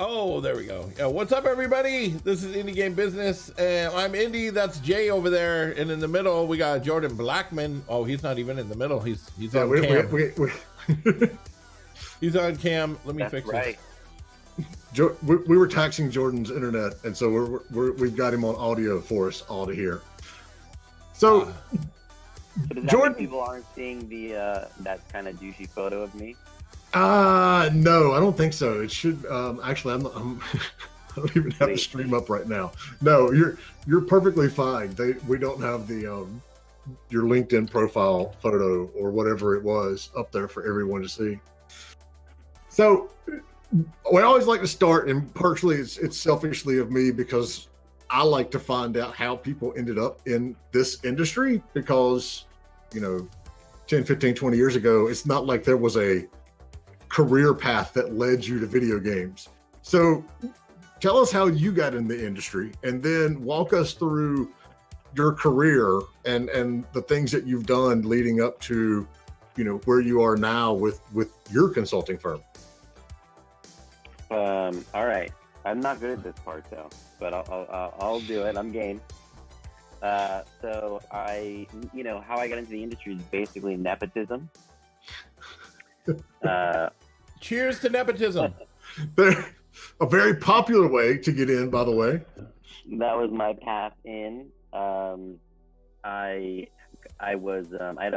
Oh, there we go. What's up, everybody? This is Indie Game Business, and I'm Indy. That's Jay over there, and in the middle we got Jordan Blackman. Oh, he's not even in the middle. He's on cam. He's on cam. Let me fix right. this. We were taxing Jordan's internet, and so we've got him on audio for us all to hear. So, So does that Jordan, mean people aren't seeing the that kind of douchey photo of me? no, I don't think so. It should actually. I don't even have the stream up right now. No, you're perfectly fine. We don't have the your LinkedIn profile photo or whatever it was up there for everyone to see. So we always like to start, and partially it's selfishly of me because I like to find out how people ended up in this industry because, 10, 15, 20 years ago, it's not like there was a career path that led you to video games. So tell us how you got in the industry and then walk us through your career and the things that you've done leading up to, where you are now with your consulting firm. All right. I'm not good at this part though, but I'll do it. I'm game. So how I got into the industry is basically nepotism. Cheers to nepotism. A very popular way to get in, by the way. That was my path in. I had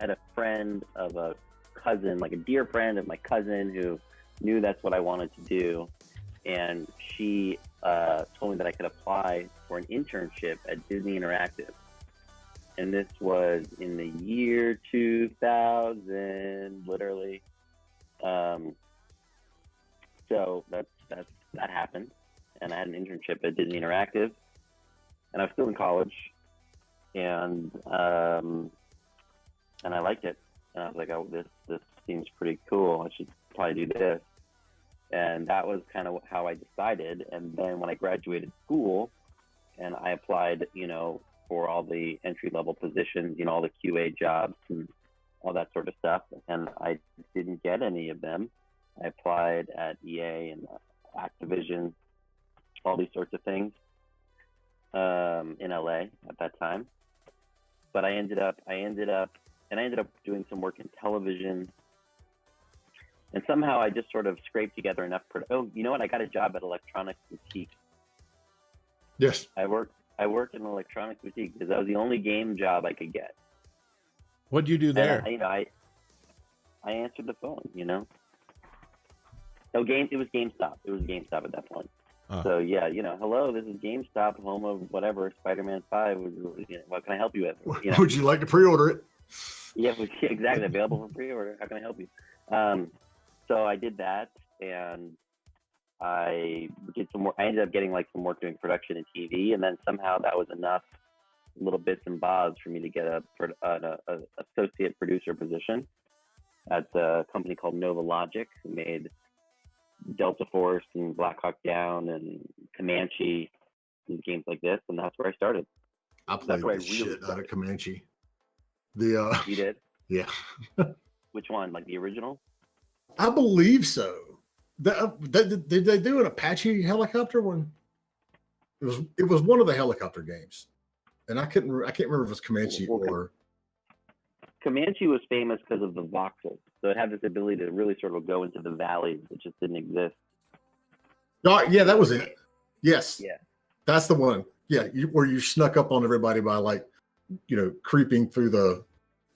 a friend of a cousin, like a dear friend of my cousin, who knew that's what I wanted to do, and she told me that I could apply for an internship at Disney Interactive, and this was in the year 2000, literally. So that happened, and I had an internship at Disney Interactive, and I was still in college, and I liked it, and I was like, oh, this seems pretty cool. I should probably do this, and that was kind of how I decided. And then when I graduated school, and I applied, for all the entry-level positions, all the QA jobs and all that sort of stuff, and I didn't get any of them. I applied at EA and Activision, all these sorts of things, in LA at that time. But I ended up doing some work in television, and somehow I just sort of scraped together enough. Oh, you know what? I got a job at Electronics Boutique. Yes. I worked in an Electronics Boutique because that was the only game job I could get. What'd you do there? And, I answered the phone. No, it was GameStop. It was GameStop at that point. So yeah, hello, this is GameStop, home of whatever, Spider-Man 5. What can I help you with? Would you like to pre-order it? Yeah, exactly. Available for pre-order. How can I help you? So I did that, and I did some work. I ended up getting some work doing production and TV, and then somehow that was enough little bits and bobs for me to get an associate producer position at a company called Nova Logic, who made Delta Force and Black Hawk Down and Comanche and games like this, and that's where I started. I played the shit out of Comanche. You did? Yeah. Which one? Like the original? I believe so. Did they do an Apache helicopter one? It was one of the helicopter games, and I can't remember if it was Comanche or. Comanche was famous because of the voxels, so it had this ability to really sort of go into the valleys that just didn't exist. Oh, yeah, that was it. Yes. Yeah. That's the one. Yeah, where you snuck up on everybody by creeping through the.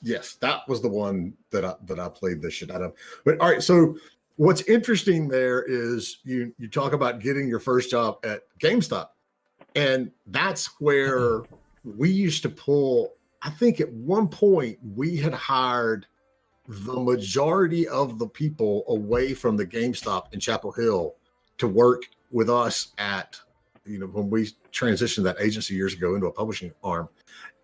Yes, that was the one that I played the shit out of. But all right, so what's interesting there is you talk about getting your first job at GameStop, and that's where we used to pull. I think at one point we had hired the majority of the people away from the GameStop in Chapel Hill to work with us at, when we transitioned that agency years ago into a publishing arm.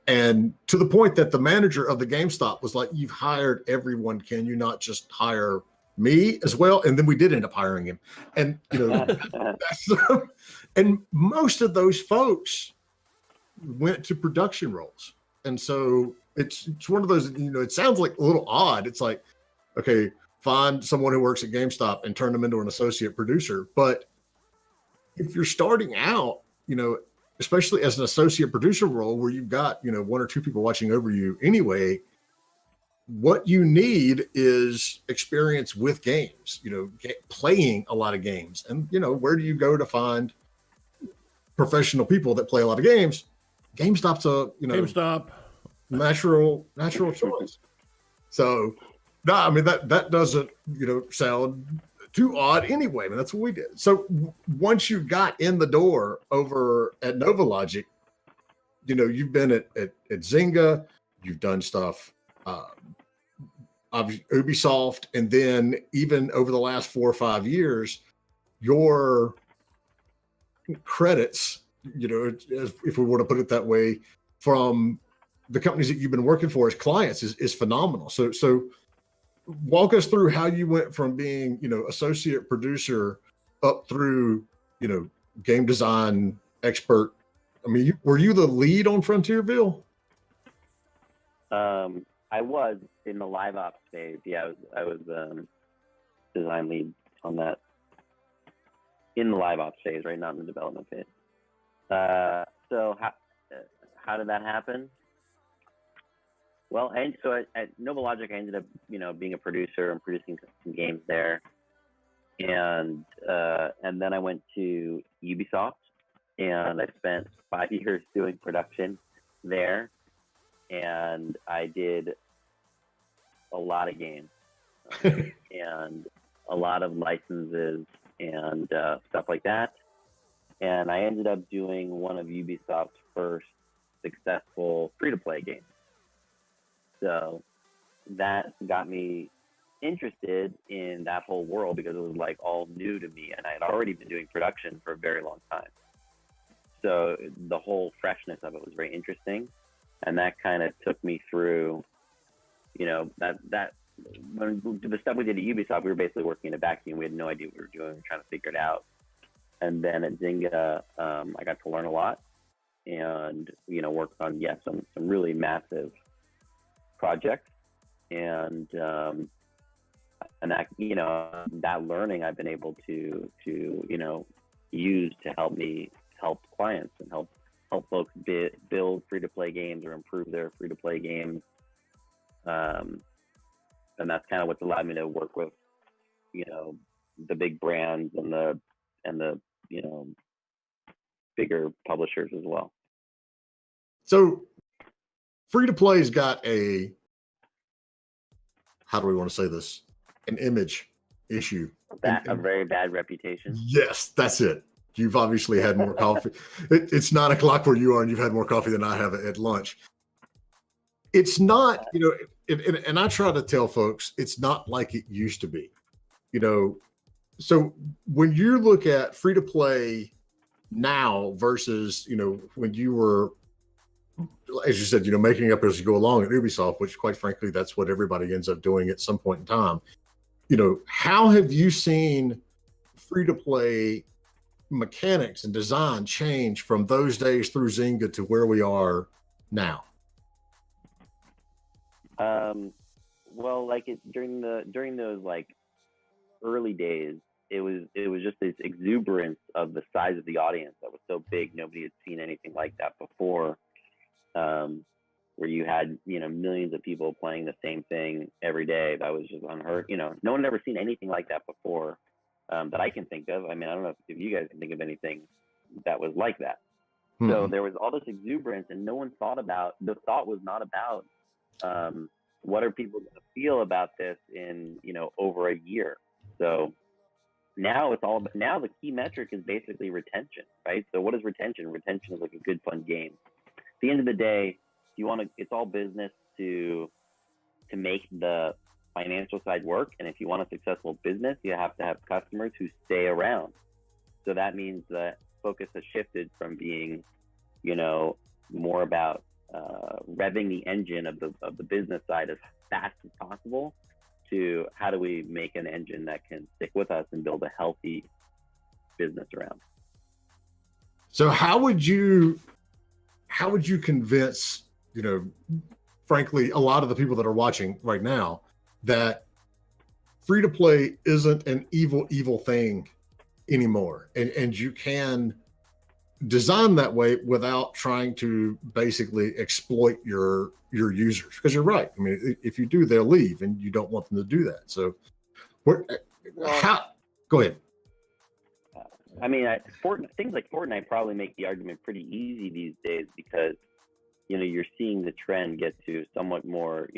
And to the point that the manager of the GameStop was like, you've hired everyone. Can you not just hire me as well? And then we did end up hiring him. And, and most of those folks went to production roles. And so it's one of those, it sounds like a little odd. It's like, okay, find someone who works at GameStop and turn them into an associate producer. But if you're starting out, especially as an associate producer role where you've got, one or two people watching over you anyway, what you need is experience with games, playing a lot of games. And, where do you go to find professional people that play a lot of games? GameStop's GameStop. natural choice. So, no, I mean, that doesn't, sound too odd anyway. I mean, that's what we did. So once you got in the door over at NovaLogic, you've been at Zynga, you've done stuff, obviously Ubisoft, and then even over the last 4 or 5 years, your credits, if we want to put it that way, from the companies that you've been working for as clients is phenomenal. So walk us through how you went from being, associate producer up through, game design expert. I mean, were you the lead on Frontierville? I was in the live ops phase. Yeah, I was design lead on that in the live ops phase, right? Not in the development phase. So how did that happen? Well, at NovaLogic, I ended up, being a producer and producing some games there, and then I went to Ubisoft, and I spent 5 years doing production there, and I did a lot of games and a lot of licenses and stuff like that, and I ended up doing one of Ubisoft's first successful free-to-play games. So that got me interested in that whole world because it was like all new to me, and I had already been doing production for a very long time. So the whole freshness of it was very interesting, and that kind of took me through, that when the stuff we did at Ubisoft, we were basically working in a vacuum. We had no idea what we were doing. We were trying to figure it out. And then at Zynga, I got to learn a lot and, worked on, some really massive projects, and that that learning I've been able to use to help clients and help folks build free-to-play games or improve their free-to-play games, and that's kind of what's allowed me to work with the big brands and the bigger publishers as well. So free-to-play's got how do we want to say this? An image issue. A very bad reputation. Yes, that's it. You've obviously had more coffee. It's 9 o'clock where you are, and you've had more coffee than I have at lunch. It's not, and I try to tell folks, it's not like it used to be. So when you look at free-to-play now versus, when you were, as you said, making up as you go along at Ubisoft, which quite frankly, that's what everybody ends up doing at some point in time. How have you seen free-to-play mechanics and design change from those days through Zynga to where we are now? Well, during those early days, it was just this exuberance of the size of the audience that was so big. Nobody had seen anything like that before. Where you had, millions of people playing the same thing every day. That was just unheard. No one had ever seen anything like that before, that I can think of. I mean, I don't know if you guys can think of anything that was like that. Mm-hmm. So there was all this exuberance, and no one the thought was not about, what are people going to feel about this in, over a year. So now now the key metric is basically retention, right? So what is retention? Retention is like a good, fun game. At the end of the day, it's all business to make the financial side work. And if you want a successful business, you have to have customers who stay around. So that means that focus has shifted from being, more about revving the engine of the business side as fast as possible to how do we make an engine that can stick with us and build a healthy business around. So how would you convince, frankly, a lot of the people that are watching right now that free to play isn't an evil thing anymore, and you can design that way without trying to basically exploit your users, because you're right. I mean, if you do, they'll leave, and you don't want them to do that. So go ahead. I mean, things like Fortnite probably make the argument pretty easy these days, because you're seeing the trend get to somewhat more,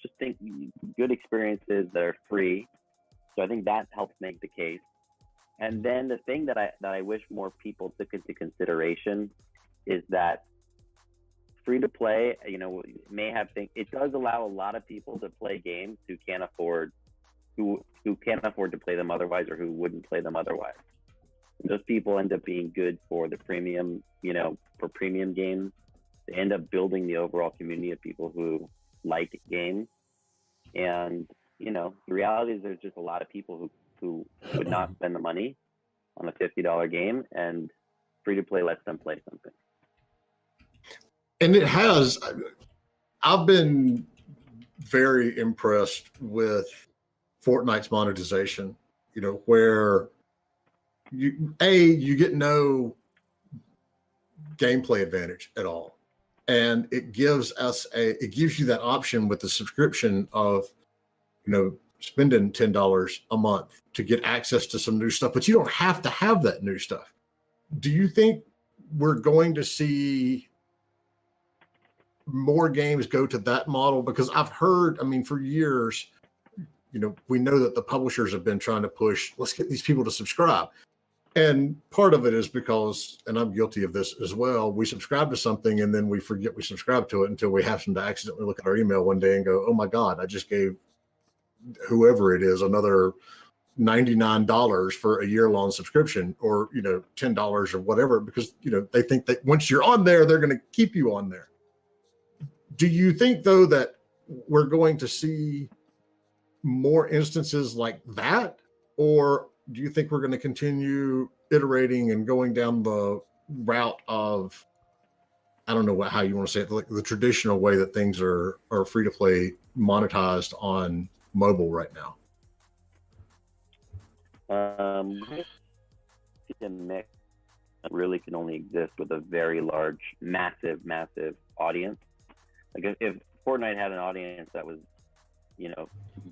just think good experiences that are free. So I think that helps make the case. And then the thing that I wish more people took into consideration is that free to play, may have things. It does allow a lot of people to play games who can't afford to play them otherwise, or who wouldn't play them otherwise. And those people end up being good for the premium, for premium games. They end up building the overall community of people who like games. And, the reality is there's just a lot of people who would not spend the money on a $50 game, and free to play lets them play something. And I've been very impressed with Fortnite's monetization, where you get no gameplay advantage at all. And it gives you that option with the subscription of, spending $10 a month to get access to some new stuff, but you don't have to have that new stuff. Do you think we're going to see more games go to that model? Because I've heard, for years, we know that the publishers have been trying to push, let's get these people to subscribe. And part of it is because, and I'm guilty of this as well, we subscribe to something and then we forget we subscribe to it until we happen to accidentally look at our email one day and go, oh my God, I just gave whoever it is another $99 for a year-long subscription, or $10 or whatever, because they think that once you're on there, they're going to keep you on there. Do you think, though, that we're going to see more instances like that, or do you think we're going to continue iterating and going down the route of, I don't know how you want to say it, like the traditional way that things are free to play monetized on mobile right now? The mix really can only exist with a very large, massive audience. Like if Fortnite had an audience that was,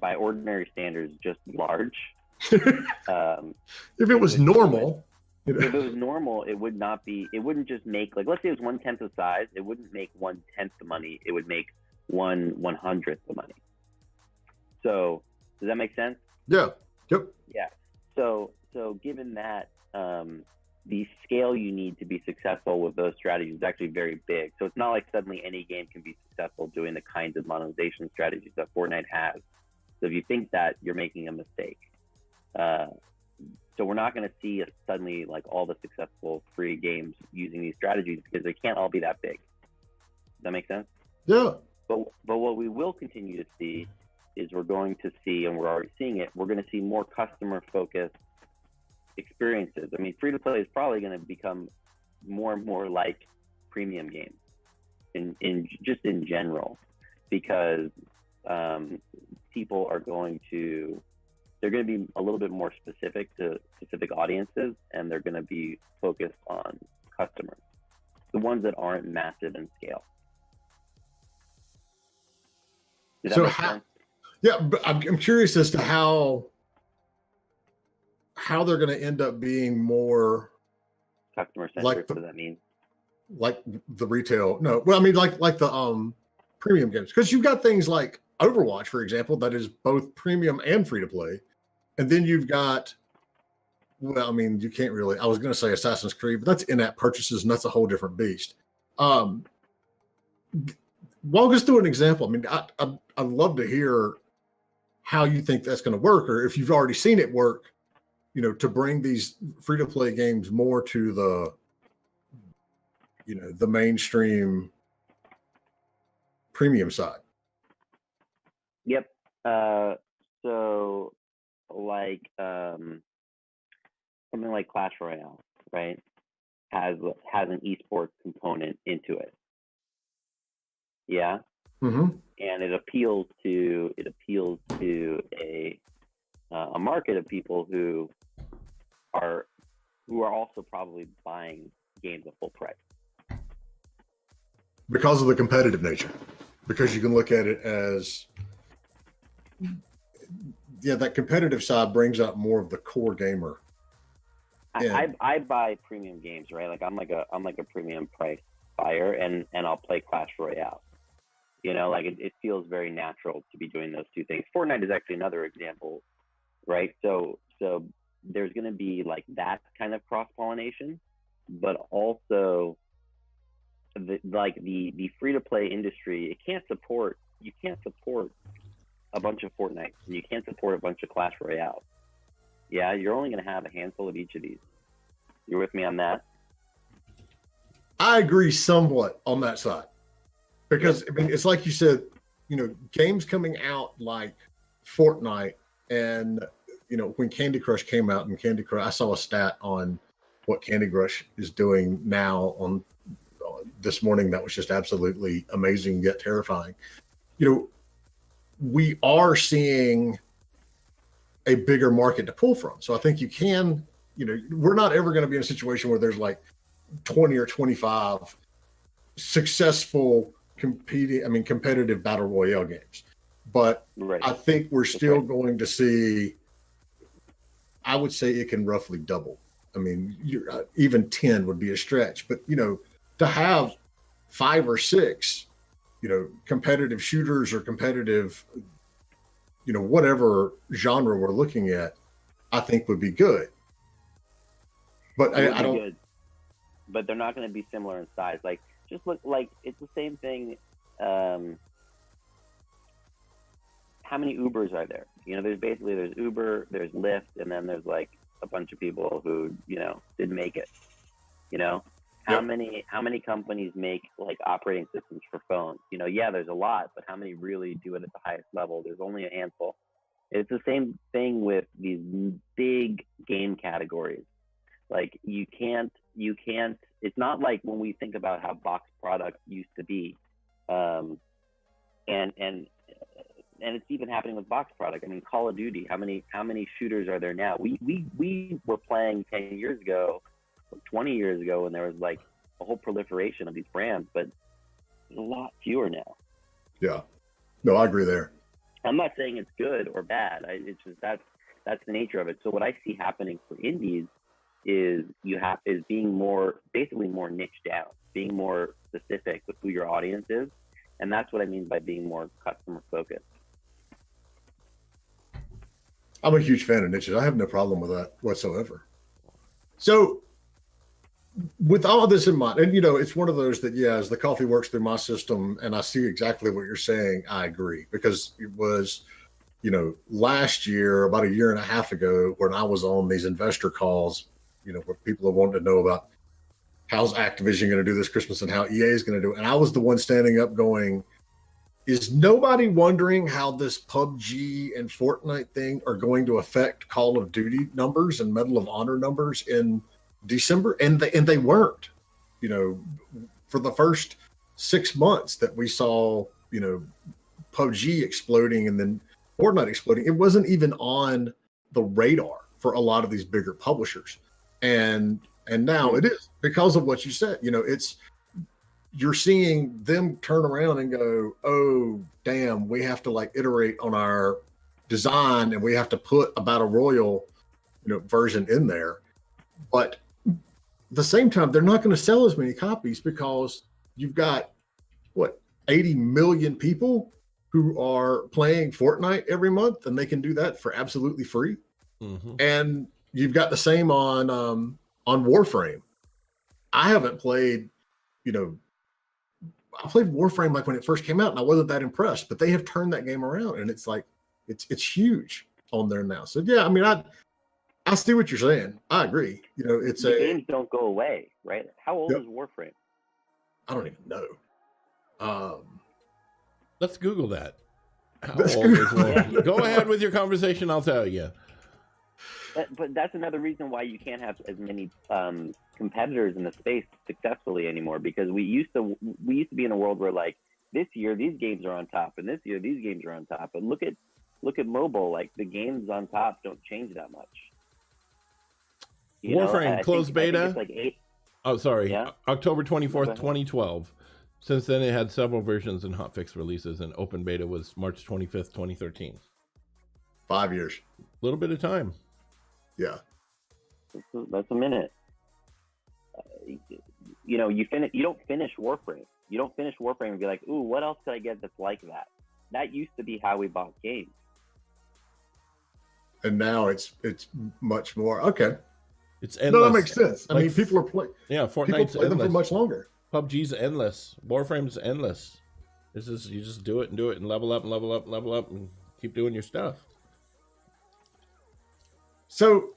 by ordinary standards, just large. If it was normal. If it was normal, it wouldn't just make, like, let's say it was 1/10 the size, it wouldn't make 1/10 the money, it would make 1/100th the money. So does that make sense? Yeah. Yep. Yeah. So given that, the scale you need to be successful with those strategies is actually very big. So it's not like suddenly any game can be successful doing the kinds of monetization strategies that Fortnite has. So if you think that, you're making a mistake. So we're not going to see suddenly like all the successful free games using these strategies, because they can't all be that big. Does that make sense? Yeah. But what we will continue to see is we're going to see, and we're already seeing it, we're going to see more customer-focused experiences. I mean, free-to-play is probably going to become more and more like premium games in general, because people are going to, they're going to be a little bit more specific to specific audiences, and they're going to be focused on customers, the ones that aren't massive in scale. Does that make sense? Yeah, but I'm curious as to how they're going to end up being more customer centric. What does that mean? Like the retail? No, well, I mean like the premium games, because you've got things like Overwatch, for example, that is both premium and free to play, and then you've got, well, I mean, you can't really. I was going to say Assassin's Creed, but that's in-app purchases, and that's a whole different beast. Walk us through an example. I mean, I'd love to hear how you think that's going to work, or if you've already seen it work, to bring these free-to-play games more to the, the mainstream premium side. Yep. So like something like Clash Royale, right, has an esports component into it. Yeah. Mm-hmm. And it appeals to a market of people who are also probably buying games at full price because of the competitive nature. Because you can look at it as, that competitive side brings out more of the core gamer. I buy premium games, right? Like I'm like a premium price buyer, and I'll play Clash Royale. Like it feels very natural to be doing those two things. Fortnite is actually another example, right? So there's going to be like that kind of cross pollination, but also the free to play industry. You can't support a bunch of Fortnite. You can't support a bunch of Clash Royale. Yeah, you're only going to have a handful of each of these. You're with me on that? I agree somewhat on that side. Because, I mean, it's like you said, games coming out like Fortnite and, when Candy Crush came out, and Candy Crush, I saw a stat on what Candy Crush is doing now on this morning that was just absolutely amazing yet terrifying. We are seeing a bigger market to pull from. So I think you can, we're not ever going to be in a situation where there's like 20 or 25 successful competitive battle royale games. But right. I think we're still going to see, I would say it can roughly double. I mean, even 10 would be a stretch, but to have 5 or 6, competitive shooters or competitive, whatever genre we're looking at, I think would be good. But I don't. Good. But they're not going to be similar in size. Like, just look, like it's the same thing. How many Ubers are there? There's Uber, there's Lyft, and then there's like a bunch of people who didn't make it. How many companies make like operating systems for phones? There's a lot, but how many really do it at the highest level? There's only a handful. It's the same thing with these big game categories. Like you can't, it's not like when we think about how box product used to be. And it's even happening with box product. I mean, Call of Duty, how many shooters are there now? We were playing 10 years ago, 20 years ago, when there was like a whole proliferation of these brands, but there's a lot fewer now. Yeah. No, I agree there. I'm not saying it's good or bad. It's just that's the nature of it. So what I see happening for indies is being more niched down, being more specific with who your audience is. And that's what I mean by being more customer focused. I'm a huge fan of niches. I have no problem with that whatsoever. So with all of this in mind, and it's one of those that, as the coffee works through my system and I see exactly what you're saying, I agree. Because it was, last year, about a year and a half ago, when I was on these investor calls, where people are wanting to know about how's Activision going to do this Christmas and how EA is going to do it. And I was the one standing up going, is nobody wondering how this PUBG and Fortnite thing are going to affect Call of Duty numbers and Medal of Honor numbers in December? And they weren't. For the first 6 months that we saw, PUBG exploding and then Fortnite exploding, it wasn't even on the radar for a lot of these bigger publishers. And now it is, because of what you said. You're seeing them turn around and go, oh, damn, we have to like iterate on our design and we have to put a battle royal, version in there. But at the same time, they're not going to sell as many copies because you've got 80 million people who are playing Fortnite every month, and they can do that for absolutely free. Mm-hmm. And you've got the same on Warframe. I haven't played, I played Warframe like when it first came out, and I wasn't that impressed. But they have turned that game around, and it's like it's huge on there now. So yeah, I mean, I see what you're saying. I agree. Games don't go away, right? How old is Warframe? I don't even know. Let's Google that. How old is Warframe? Go ahead with your conversation. I'll tell you. But that's another reason why you can't have as many competitors in the space successfully anymore, because we used to be in a world where like this year these games are on top and this year these games are on top, and look at look at mobile. Like the games on top don't change that much. Warframe closed beta. I think it's like 8. Oh, sorry. Yeah? October 24th, 2012. Since then, it had several versions and hotfix releases, and open beta was March 25th, 2013. 5 years. A little bit of time. Yeah. That's a minute. You know, you don't finish Warframe. You don't finish Warframe and be like, ooh, what else could I get that's like that? That used to be how we bought games. And now it's much more. Okay. It's endless. No, that makes sense. I mean, people are playing. Yeah, Fortnite's people play them for much longer. PUBG's endless. Warframe's endless. This is, you just do it and level up and level up and level up and keep doing your stuff. So,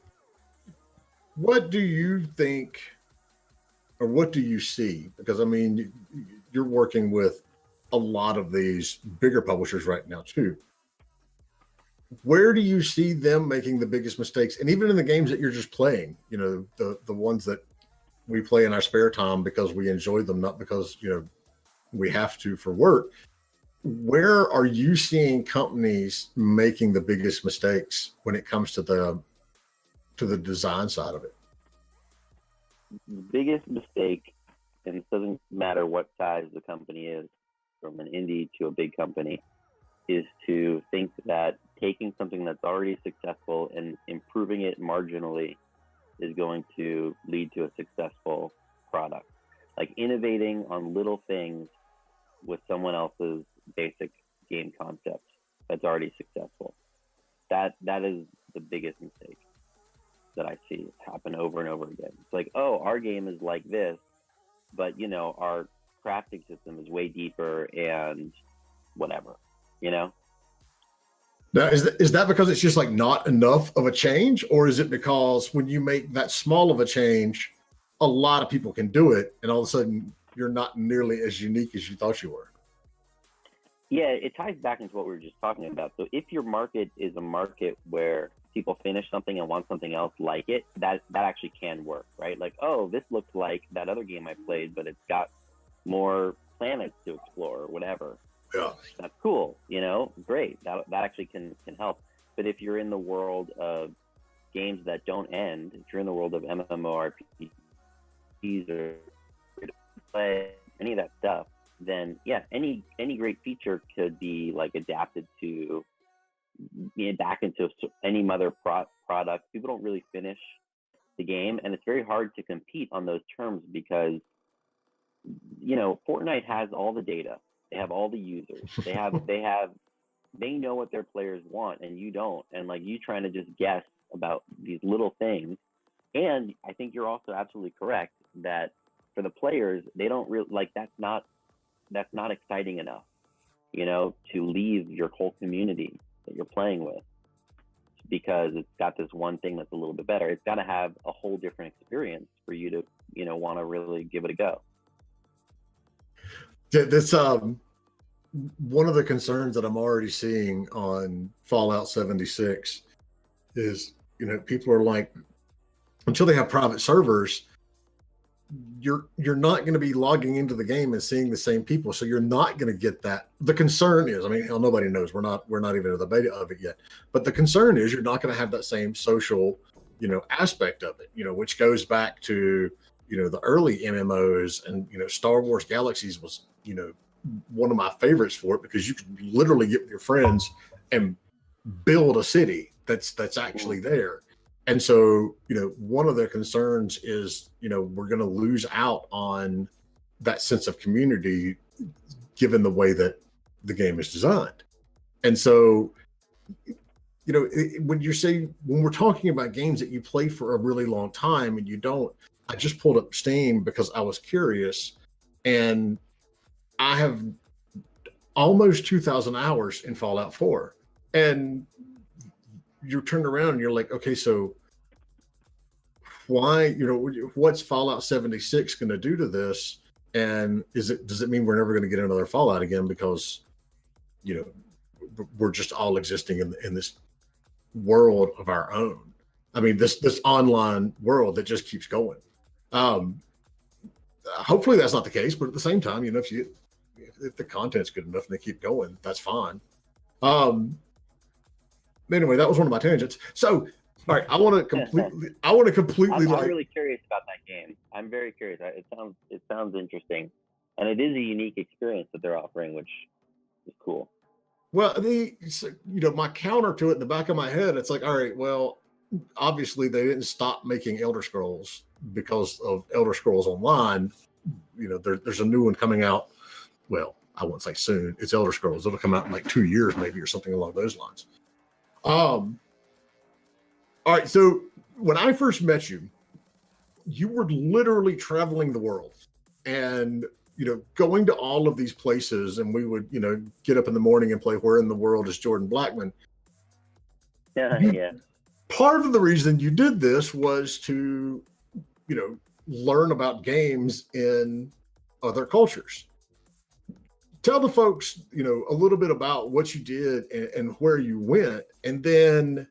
what do you think, or what do you see? Because I mean, you're working with a lot of these bigger publishers right now too. Where do you see them making the biggest mistakes? And even in the games that you're just playing, you know, the ones that we play in our spare time because we enjoy them, not because, you know, we have to for work. Where are you seeing companies making the biggest mistakes when it comes to the design side of it? The biggest mistake, and it doesn't matter what size the company is, from an indie to a big company, is to think that taking something that's already successful and improving it marginally is going to lead to a successful product. Like innovating on little things with someone else's basic game concept that's already successful. That is the biggest mistake that I see happen over and over again. It's like, oh, our game is like this, but you know, our crafting system is way deeper and whatever, you know? Now, is that because it's just like not enough of a change, or is it because when you make that small of a change, a lot of people can do it, and all of a sudden you're not nearly as unique as you thought you were? Yeah, it ties back into what we were just talking about. So if your market is a market where people finish something and want something else like it, that actually can work, right? Like, oh, this looks like that other game I played, but it's got more planets to explore or whatever. Yeah, that's cool, you know, great. That actually can help. But if you're in the world of games that don't end, if you're in the world of MMORPGs or play any of that stuff, then yeah, any great feature could be like adapted to back into any other product. People don't really finish the game, and it's very hard to compete on those terms because, you know, Fortnite has all the data. They have all the users. They know what their players want, and you don't. And like you trying to just guess about these little things. And I think you're also absolutely correct that for the players, they don't really like that's not exciting enough, you know, to leave your whole community that you're playing with because it's got this one thing that's a little bit better. It's got to have a whole different experience for you to, you know, want to really give it a go. That's one of the concerns that I'm already seeing on Fallout 76 is, you know, people are like, until they have private servers, you're not going to be logging into the game and seeing the same people, so you're not going to get that. The concern is, I mean, hell, nobody knows. We're not even in the beta of it yet, but the concern is you're not going to have that same social, you know, aspect of it, you know, which goes back to, you know, the early MMOs, and, you know, Star Wars Galaxies was, you know, one of my favorites for it because you could literally get with your friends and build a city that's actually there. And so, you know, one of the concerns is, you know, we're going to lose out on that sense of community given the way that the game is designed. And so, you know, when we're talking about games that you play for a really long time and you don't, I just pulled up Steam because I was curious, and I have almost 2,000 hours in Fallout 4. And you turn around and you're like, okay, so why, you know, what's Fallout 76 going to do to this? And does it mean we're never going to get another Fallout again because, you know, we're just all existing in this world of our own? I mean, this online world that just keeps going. Hopefully that's not the case, but at the same time, you know, if the content's good enough and they keep going, that's fine. anyway, that was one of my tangents. So, all right, I want to completely I'm really curious about that game. I'm very curious. It sounds interesting, and it is a unique experience that they're offering, which is cool. Well, my counter to it in the back of my head, it's like, all right, well, obviously they didn't stop making Elder Scrolls because of Elder Scrolls Online. There's a new one coming out. Well, I won't say soon. It's Elder Scrolls. It'll come out in like 2 years, maybe, or something along those lines. All right. So when I first met you, you were literally traveling the world and, going to all of these places, and we would, get up in the morning and play Where in the World is Jordan Blackman? Yeah. Part of the reason you did this was to, learn about games in other cultures. Tell the folks, a little bit about what you did and where you went, and then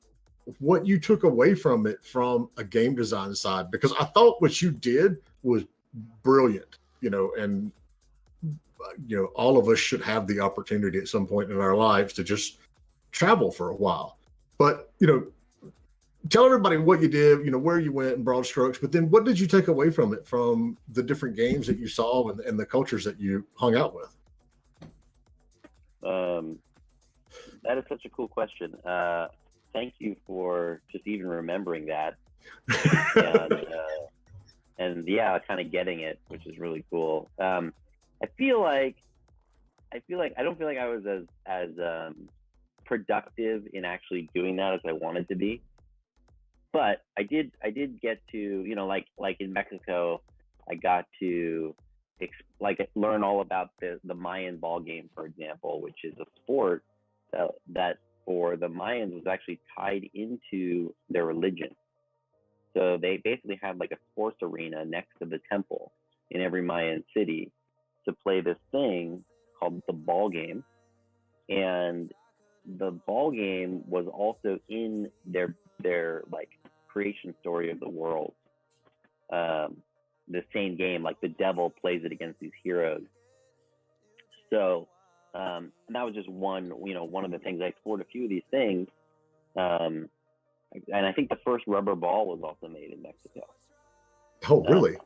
what you took away from it from a game design side, because I thought what you did was brilliant, and all of us should have the opportunity at some point in our lives to just travel for a while. But, tell everybody what you did, where you went in broad strokes, but then what did you take away from it, from the different games that you saw and the cultures that you hung out with? That is such a cool question. Thank you for just even remembering that. and kind of getting it, which is really cool. I don't feel like I was as productive in actually doing that as I wanted to be. But I did get to, like in Mexico, I got to learn all about the Mayan ball game, for example, which is a sport that for the Mayans was actually tied into their religion. So they basically had like a sports arena next to the temple in every Mayan city to play this thing called the ball game. And the ball game was also in their like creation story of the world. The same game, like the devil plays it against these heroes. So that was just one of the things I explored, a few of these things. And I think the first rubber ball was also made in Mexico. Oh, really?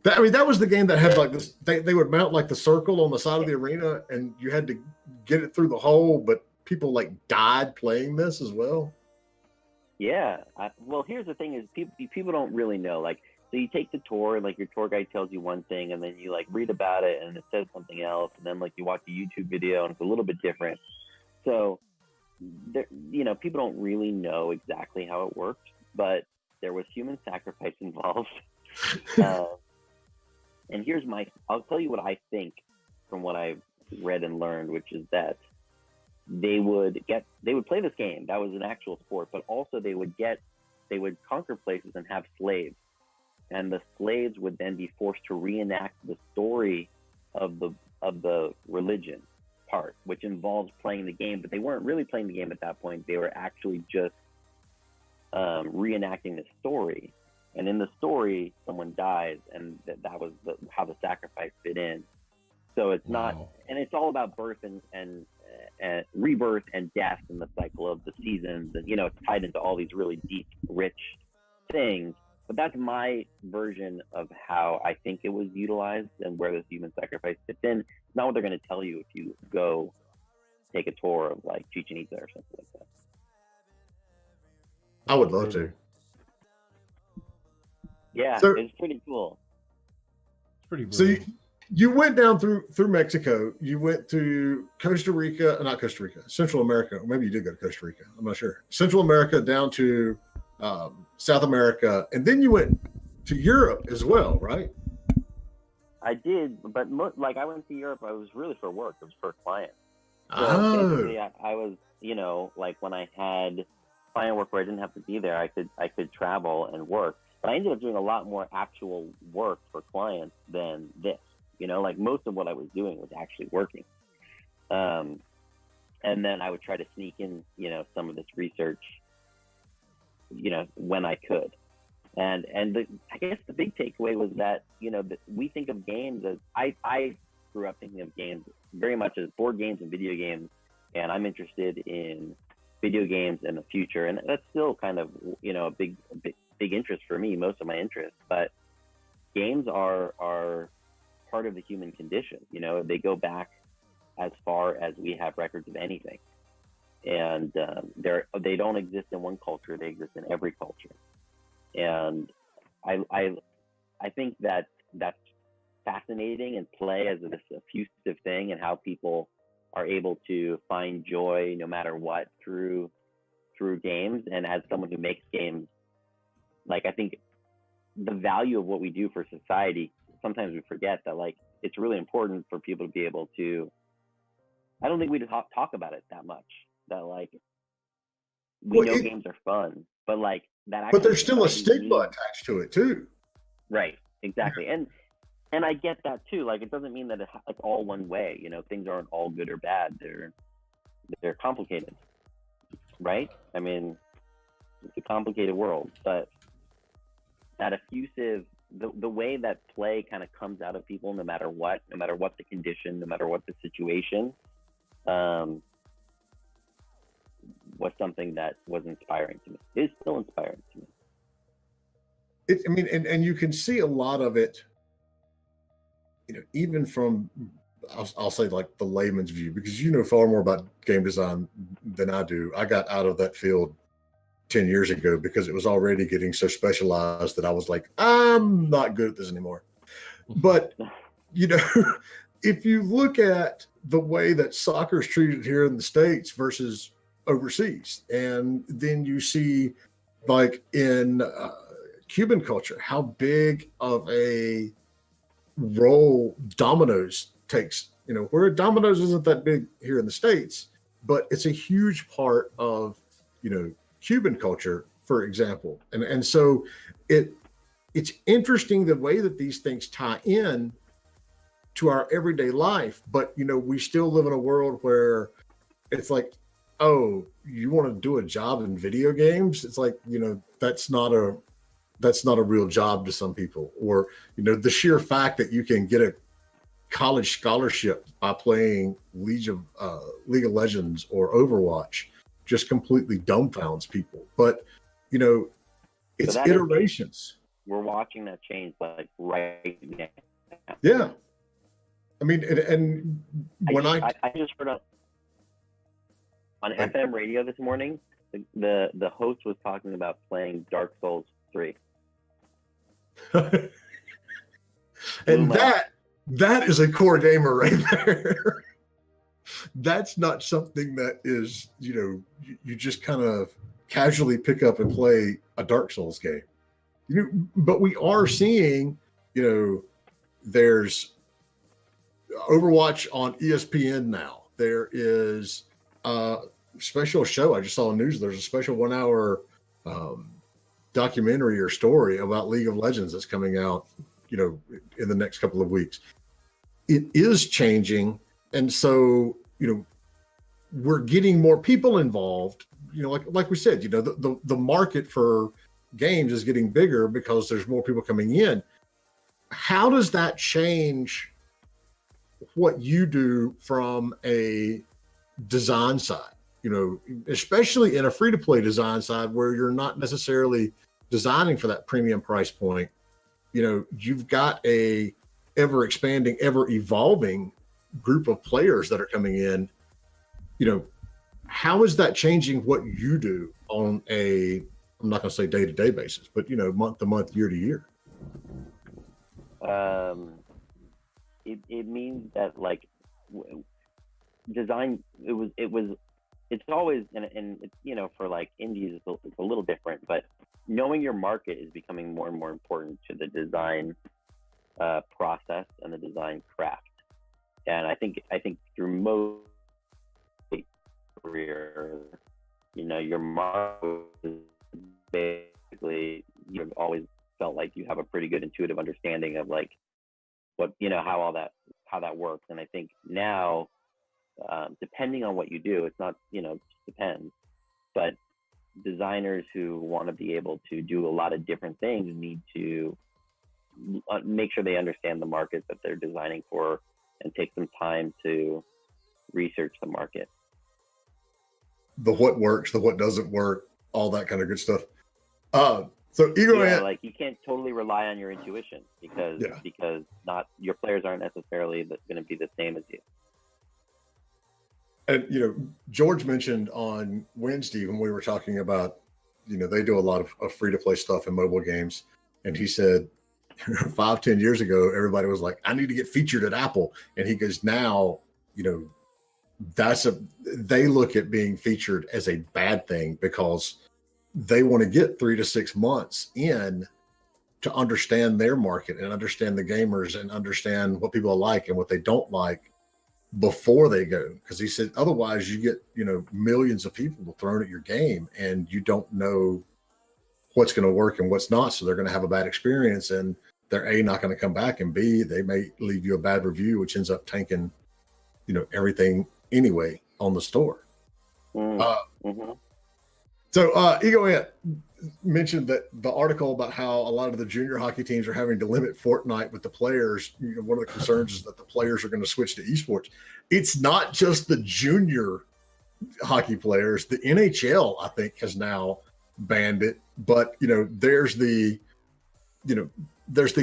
That was the game that had like this. They would mount like the circle on the side of the arena, and you had to get it through the hole. But people like died playing this as well. Yeah. Well, here's the thing: is people don't really know. Like, so you take the tour, and like your tour guide tells you one thing, and then you like read about it, and it says something else, and then like you watch a YouTube video, and it's a little bit different. So, people don't really know exactly how it worked, but there was human sacrifice involved. And I'll tell you what I think from what I've read and learned, which is that they would play this game. That was an actual sport, but also they would conquer places and have slaves. And the slaves would then be forced to reenact the story of the religion part, which involves playing the game, but they weren't really playing the game at that point. They were actually just reenacting the story. And in the story, someone dies, and that was how the sacrifice fit in. So it's not, and it's all about birth and rebirth and death and the cycle of the seasons. And, it's tied into all these really deep, rich things. But that's my version of how I think it was utilized and where this human sacrifice fits in. It's not what they're going to tell you if you go take a tour of like Chichen Itza or something like that. I would love to. Yeah, it's pretty cool. It's pretty cool. So you went down through Mexico. You went to Central America. Or maybe you did go to Costa Rica. I'm not sure. Central America down to South America, and then you went to Europe as well, right? I did, but I went to Europe. I was really for work. It was for a client. So basically, I was, like when I had client work where I didn't have to be there, I could travel and work. But I ended up doing a lot more actual work for clients than this. Like most of what I was doing was actually working. And then I would try to sneak in, some of this research, when I could. And I guess the big takeaway was that, that we think of games as, I grew up thinking of games very much as board games and video games and I'm interested in video games in the future, and that's still kind of, you know, a big interest for me, most of my interests. But games are part of the human condition. You know, they go back as far as we have records of anything, and they don't exist in one culture; they exist in every culture. And I think that that's fascinating, and play as this effusive thing, and how people are able to find joy no matter what through games. And as someone who makes games, like, I think the value of what we do for society, sometimes we forget that, like, it's really important for people to be able to, I don't think we talk about it that much, that, like, we know games are fun, but, like, that actually, but there's still a stigma attached to it too. Right, exactly. And I get that too. Like, it doesn't mean that it's all one way. You know, things aren't all good or bad. They're complicated, right? I mean, it's a complicated world, but that effusive, the way that play kind of comes out of people, no matter what the condition, no matter what the situation, was something that was inspiring to me. It is still inspiring to me. I mean, and you can see a lot of it, you know, even from, I'll say, like, the layman's view, because you know far more about game design than I do. I got out of that field 10 years ago because it was already getting so specialized that I was like, I'm not good at this anymore. But, you know, if you look at the way that soccer is treated here in the States versus overseas, and then you see, like, in Cuban culture, how big of a role dominoes takes, you know, where dominoes isn't that big here in the States, but it's a huge part of, you know, Cuban culture, for example. And so it's interesting the way that these things tie in to our everyday life. But, you know, we still live in a world where it's like, oh, you want to do a job in video games? It's like, you know, that's not a real job to some people. Or, you know, the sheer fact that you can get a college scholarship by playing League of Legends or Overwatch just completely dumbfounds people. But, you know, it's iterations. We're watching that change, like, right now. Yeah. I mean, and when I just heard on FM radio this morning, the host was talking about playing Dark Souls 3. And that is a core gamer right there. That's not something that is, you know, you just kind of casually pick up and play a Dark Souls game. You know, but we are seeing, you know, there's Overwatch on ESPN now. There is a special show. I just saw on the news. There's a special 1 hour documentary or story about League of Legends that's coming out, you know, in the next couple of weeks. It is changing. And so, you know, we're getting more people involved. You know, like we said, you know, the market for games is getting bigger because there's more people coming in. How does that change what you do from a design side? You know, especially in a free-to-play design side where you're not necessarily designing for that premium price point. You know, you've got a ever-expanding, ever-evolving group of players that are coming in. You know, how is that changing what you do on a, I'm not going to say day-to-day basis, but, you know, month-to-month, year-to-year? It means that, like, design, it's always, and it's, you know, for, like, indies, it's a little different, but knowing your market is becoming more and more important to the design process and the design craft. And I think through most career, you know, your market is basically, you've always felt like you have a pretty good intuitive understanding of, like, what, you know, how that works. And I think now, depending on what you do, it's not, you know, it just depends, but designers who want to be able to do a lot of different things need to make sure they understand the market that they're designing for and take some time to research the market. the what works, the what doesn't work, all that kind of good stuff. So Ego Ant, like you can't totally rely on your intuition because not your players aren't necessarily going to be the same as you. And George mentioned on Wednesday when we were talking about, they do a lot of free to play stuff in mobile games, and he said 5-10 years ago everybody was like, I need to get featured at Apple, and he goes, now they look at being featured as a bad thing because they want to get 3 to 6 months in to understand their market and understand the gamers and understand what people like and what they don't like before they go. Because he said, otherwise you get, millions of people thrown at your game and you don't know what's going to work and what's not. So they're going to have a bad experience and they're A, not going to come back, and B, they may leave you a bad review, which ends up tanking, everything anyway on the store. So Ego Ant mentioned that the article about how a lot of the junior hockey teams are having to limit Fortnite with the players. One of the concerns is that the players are going to switch to esports. It's not just the junior hockey players. The NHL, I think, has now banned it. But there's the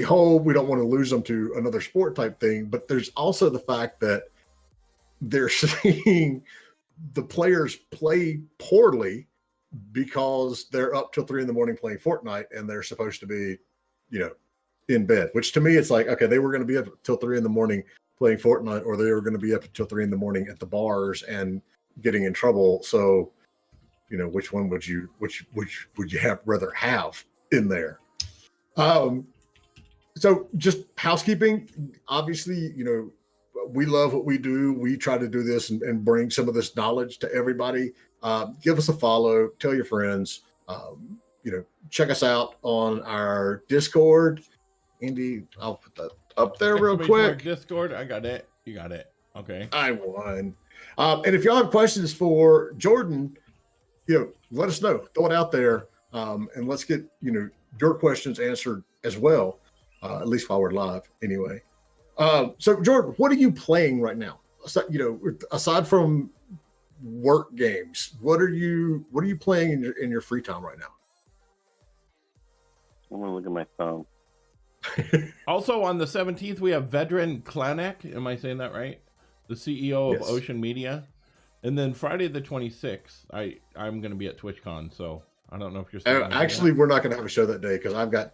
whole we don't want to lose them to another sport type thing. But there's also the fact that they're seeing the players play poorly because they're up till 3 a.m. playing Fortnite and they're supposed to be, in bed, which to me, it's like, okay, they were going to be up till 3 a.m. playing Fortnite, or they were going to be up until 3 a.m. at the bars and getting in trouble. So, which one would you rather have in there? So just housekeeping, obviously, we love what we do. We try to do this and bring some of this knowledge to everybody. Give us a follow, tell your friends, check us out on our Discord. Indy, I'll put that up there real quick. Discord, I got it. You got it. Okay. I won. And if y'all have questions for Jordan, let us know. Throw it out there. And let's get, your questions answered as well. At least while we're live anyway. So Jordan, what are you playing right now? So, aside from work games, what are you playing in your free time right now? I'm gonna look at my phone. Also on the 17th, we have Vedran Klanek. Am I saying that right? The CEO of Ocean Media. And then Friday the 26th, I'm going to be at TwitchCon, so I don't know if you're still actually, we're not going to have a show that day because I've got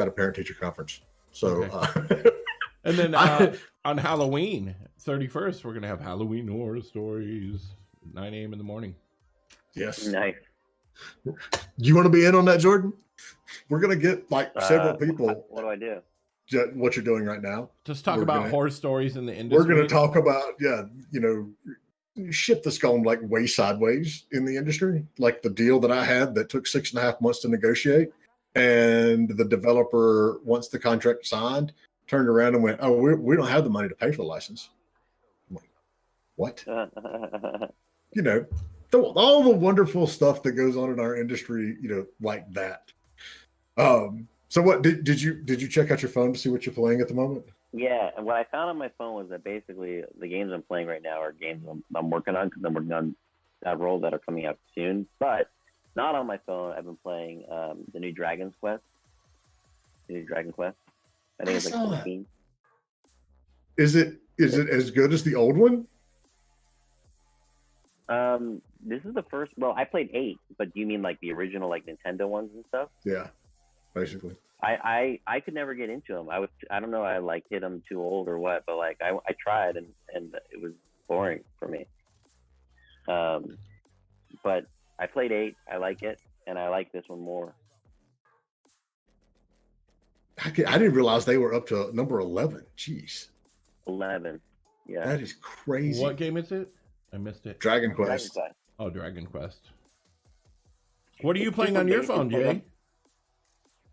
a parent-teacher conference. So, okay. And then on Halloween 31st, we're going to have Halloween horror stories, 9 a.m. in the morning. Yes. Nice. You want to be in on that, Jordan? We're going to get several people. What do I do? What you're doing right now. Just talk about horror stories in the industry. We're going to talk about, shit that's gone way sideways in the industry. Like the deal that I had that took 6.5 months to negotiate. And the developer, once the contract signed, turned around and went, "Oh, we don't have the money to pay for the license." I'm like, what? All the wonderful stuff that goes on in our industry, like that. So what did you check out your phone to see what you're playing at the moment? Yeah, and what I found on my phone was that basically the games I'm playing right now are games I'm working on because I'm working on several that are coming out soon. But not on my phone. I've been playing the new Dragon Quest. I think it's like 14. Is it as good as the old one? This is the first. Well, I played 8, but do you mean like the original, like Nintendo ones and stuff? Yeah, basically. I could never get into them. I don't know. I hit them too old or what, but I tried and it was boring for me. But I played 8. I like it, and I like this one more. I didn't realize they were up to number 11. Jeez. 11. Yeah. That is crazy. What game is it? I missed it. Dragon Quest. Oh, Dragon Quest. What are you playing on your phone, Jay?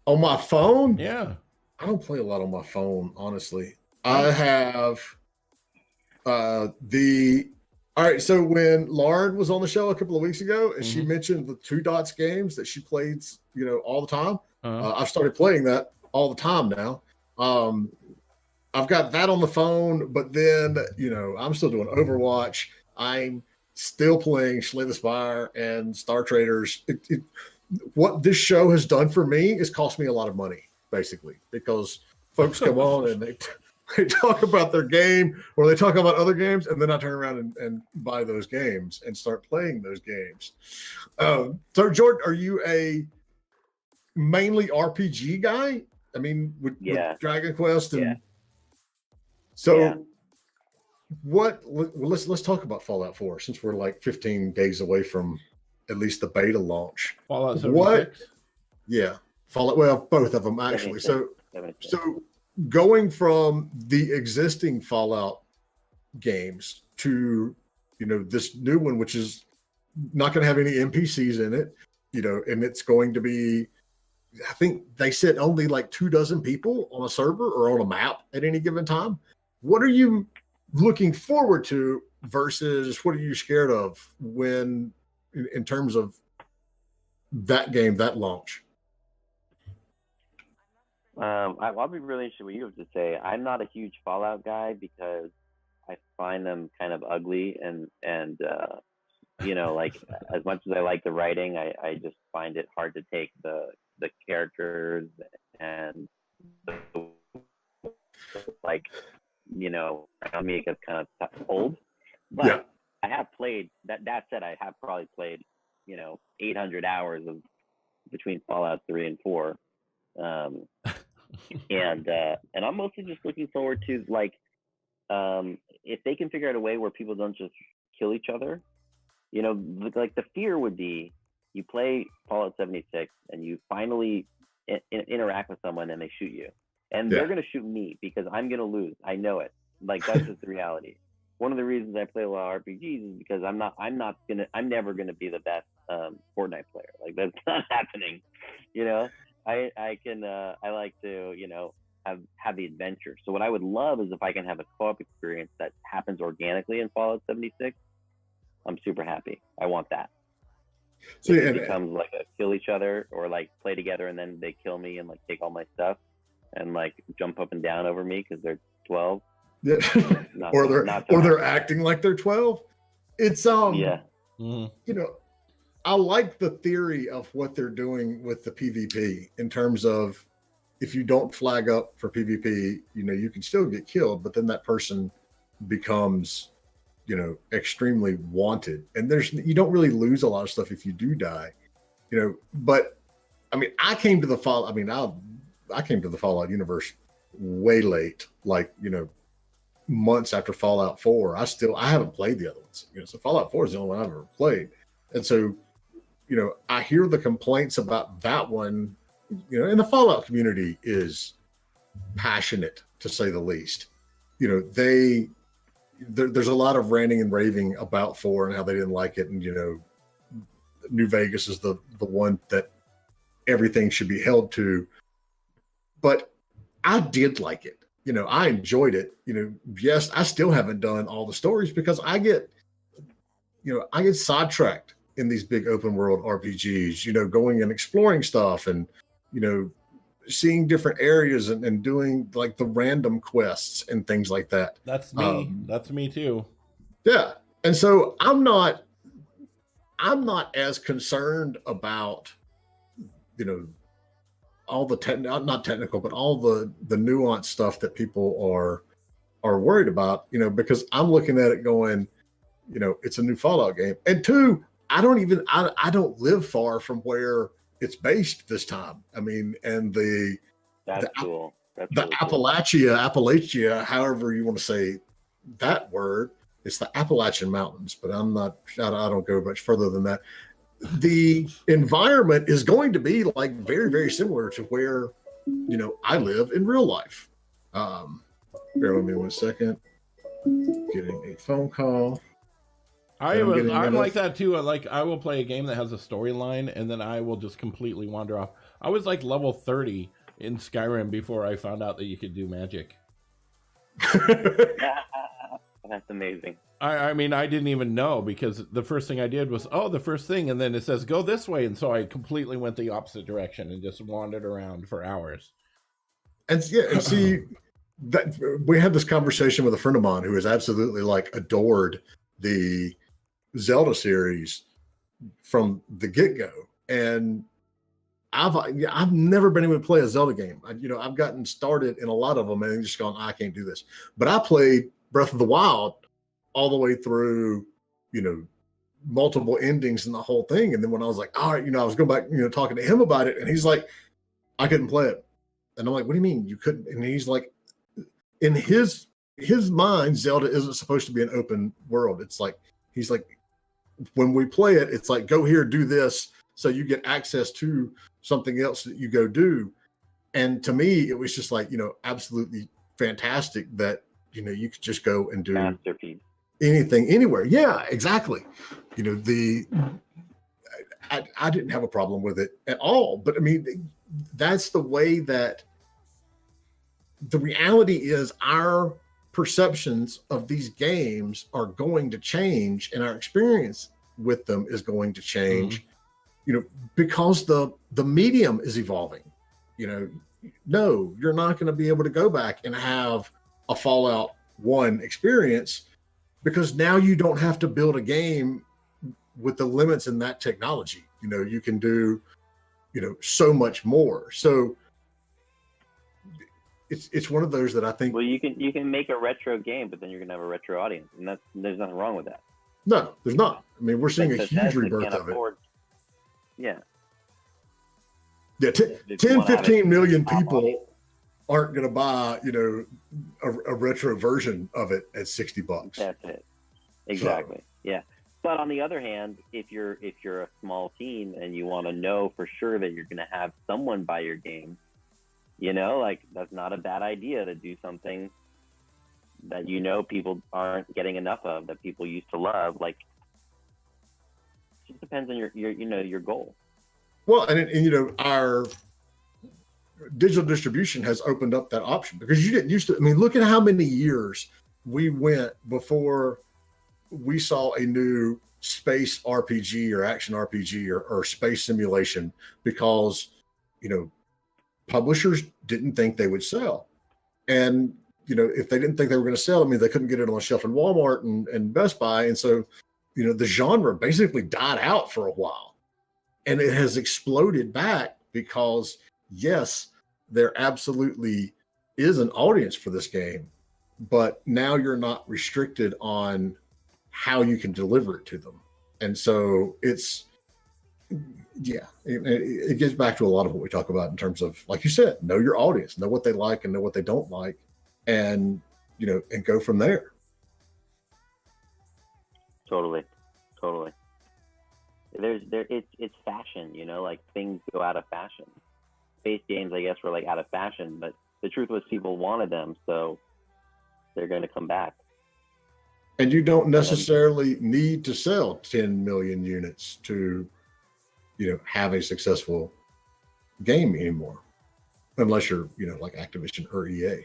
On my phone? Yeah. I don't play a lot on my phone, honestly. I have all right, so when Lauren was on the show a couple of weeks ago and she mentioned the Two Dots games that she plays, all the time, I've started playing that all the time now. I've got that on the phone, but then, I'm still doing Overwatch. I'm still playing Slay the Spire and Star Traders. What this show has done for me is cost me a lot of money, basically, because folks come on and they talk about their game or they talk about other games, and then I turn around and buy those games and start playing those games. So, Jordan, are you a mainly RPG guy? I mean, with Dragon Quest and let's talk about Fallout 4 since we're like 15 days away from at least the beta launch. Fallout 76? Yeah, Fallout. Well, both of them actually. So going from the existing Fallout games to this new one, which is not going to have any NPCs in it, and it's going to be, I think they said only like 24 people on a server or on a map at any given time. What are you looking forward to versus what are you scared of when in terms of that game, that launch? I'll be really interested what you have to say. I'm not a huge Fallout guy because I find them kind of ugly and like as much as I like the writing, I just find it hard to take the characters and around me it gets kind of old. But I have played that said, I have probably played 800 hours of between Fallout 3 and 4. And I'm mostly just looking forward to if they can figure out a way where people don't just kill each other. Like the fear would be you play Fallout 76 and you finally interact with someone and they shoot you, and they're going to shoot me because I'm going to lose. I know it. Like that's just the reality. One of the reasons I play a lot of RPGs is because I'm never gonna be the best Fortnite player. Like that's not happening. I like to have the adventure. So what I would love is if I can have a co-op experience that happens organically in Fallout 76. I'm super happy. I want that. So it becomes like a kill each other or like play together and then they kill me and like take all my stuff and like jump up and down over me because they're 12. Yeah. They're acting like they're 12. It's I like the theory of what they're doing with the PvP in terms of if you don't flag up for PvP, you can still get killed, but then that person becomes extremely wanted, and you don't really lose a lot of stuff if you do die, but I mean I came to the Fallout universe way late, like months after Fallout 4. I haven't played the other ones, so Fallout 4 is the only one I've ever played. And so, I hear the complaints about that one, and the Fallout community is passionate to say the least. There's a lot of ranting and raving about 4 and how they didn't like it. And, New Vegas is the one that everything should be held to, but I did like it. I enjoyed it. Yes, I still haven't done all the stories because I get sidetracked in these big open world RPGs, going and exploring stuff and, seeing different areas and doing like the random quests and things like that. That's me. That's me too. Yeah. And so I'm not as concerned about, all the not technical, but all the nuanced stuff that people are worried about, because I'm looking at it going, it's a new Fallout game. And 2, I don't live far from where it's based this time. I mean, and that's cool. That's the really Appalachia, however you want to say that word, it's the Appalachian Mountains, but I don't go much further than that. The environment is going to be like very, very similar to where, I live in real life. Bear with me 1 second. Getting a phone call. I'm like that too. I will play a game that has a storyline and then I will just completely wander off. I was like level 30 in Skyrim before I found out that you could do magic. That's amazing. I mean, I didn't even know because the first thing I did was, the first thing, and then it says go this way, and so I completely went the opposite direction and just wandered around for hours. And see that we had this conversation with a friend of mine who has absolutely like adored the Zelda series from the get-go. And I've never been able to play a Zelda game. I've gotten started in a lot of them and just gone, I can't do this. But I played Breath of the Wild all the way through, multiple endings and the whole thing. And then when I was like, all right, I was going back, talking to him about it, and he's like, I couldn't play it. And I'm like, what do you mean you couldn't? And he's like, in his mind, Zelda isn't supposed to be an open world. It's like, he's like, when we play it, it's like, go here, do this, so you get access to something else that you go do. And to me, it was just like, absolutely fantastic that, you could just go and do masterpiece. Anything, anywhere. Yeah, exactly. I didn't have a problem with it at all. But I mean, that's the way that the reality is our perceptions of these games are going to change, and our experience with them is going to change, because the medium is evolving. No, you're not going to be able to go back and have a Fallout 1 experience, because now you don't have to build a game with the limits in that technology. You can do, so much more. So it's one of those that I think. Well, you can make a retro game, but then you're gonna have a retro audience, and there's nothing wrong with that. No, there's not. I mean, we're seeing a huge rebirth of it. Yeah. Yeah, 10, 15 million people aren't going to buy, a retro version of it at $60. That's it. Exactly. So, yeah. But on the other hand, if you're a small team and you want to know for sure that you're going to have someone buy your game, that's not a bad idea to do something that people aren't getting enough of, that people used to love. Like, it just depends on your goal. Well, and our digital distribution has opened up that option, because you didn't used to. I mean, look at how many years we went before we saw a new space RPG or action RPG or space simulation, because, publishers didn't think they would sell. And, if they didn't think they were going to sell, I mean, they couldn't get it on the shelf in Walmart and Best Buy. And so, the genre basically died out for a while. And it has exploded back because, yes, there absolutely is an audience for this game, but now you're not restricted on how you can deliver it to them. And so it gets back to a lot of what we talk about in terms of, like you said, know your audience, know what they like and know what they don't like, and, and go from there. Totally. It's fashion, like things go out of fashion. Space games, I guess, were like out of fashion, but the truth was people wanted them, so they're going to come back. And you don't necessarily need to sell 10 million units to, have a successful game anymore, unless you're, like Activision or EA.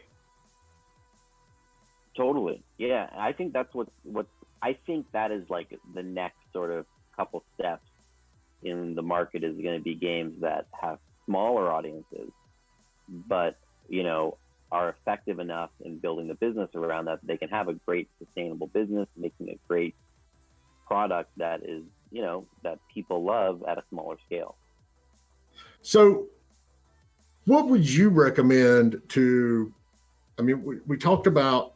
Totally. Yeah. I think that's what I think that is like the next sort of couple steps in the market, is going to be games that have smaller audiences, but are effective enough in building the business around that they can have a great sustainable business, making a great product that is that people love at a smaller scale. So what would you recommend to, I mean, we talked about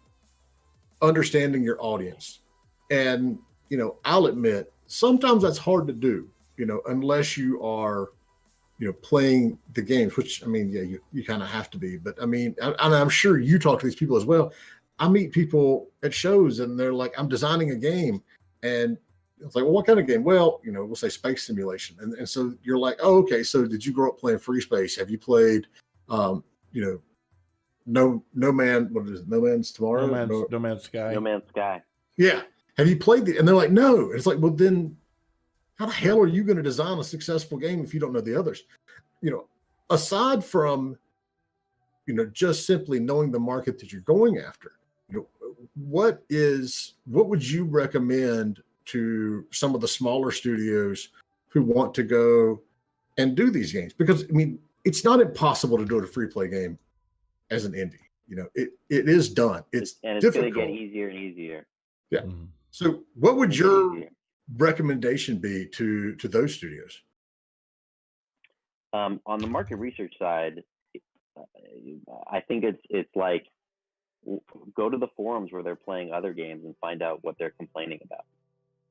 understanding your audience, and I'll admit sometimes that's hard to do, unless you are, playing the games, which, I mean, yeah, you kind of have to be. But I mean, I'm sure you talk to these people as well. I meet people at shows and they're like, I'm designing a game. And it's like, well, what kind of game? Well, we'll say space simulation. And so you're like, oh, okay. So did you grow up playing Free Space? Have you played, No Man's Tomorrow? No Man's Sky. No Man's Sky. Yeah. Have you played it? And they're like, no. And it's like, well, then how the hell are you going to design a successful game if you don't know the others? Aside from, just simply knowing the market that you're going after, what would you recommend to some of the smaller studios who want to go and do these games? Because, I mean, it's not impossible to do a free play game as an indie. It is done. It's going to get easier and easier. Yeah. So what would your recommendation be to those studios? On the market research side, I think it's like go to the forums where they're playing other games and find out what they're complaining about.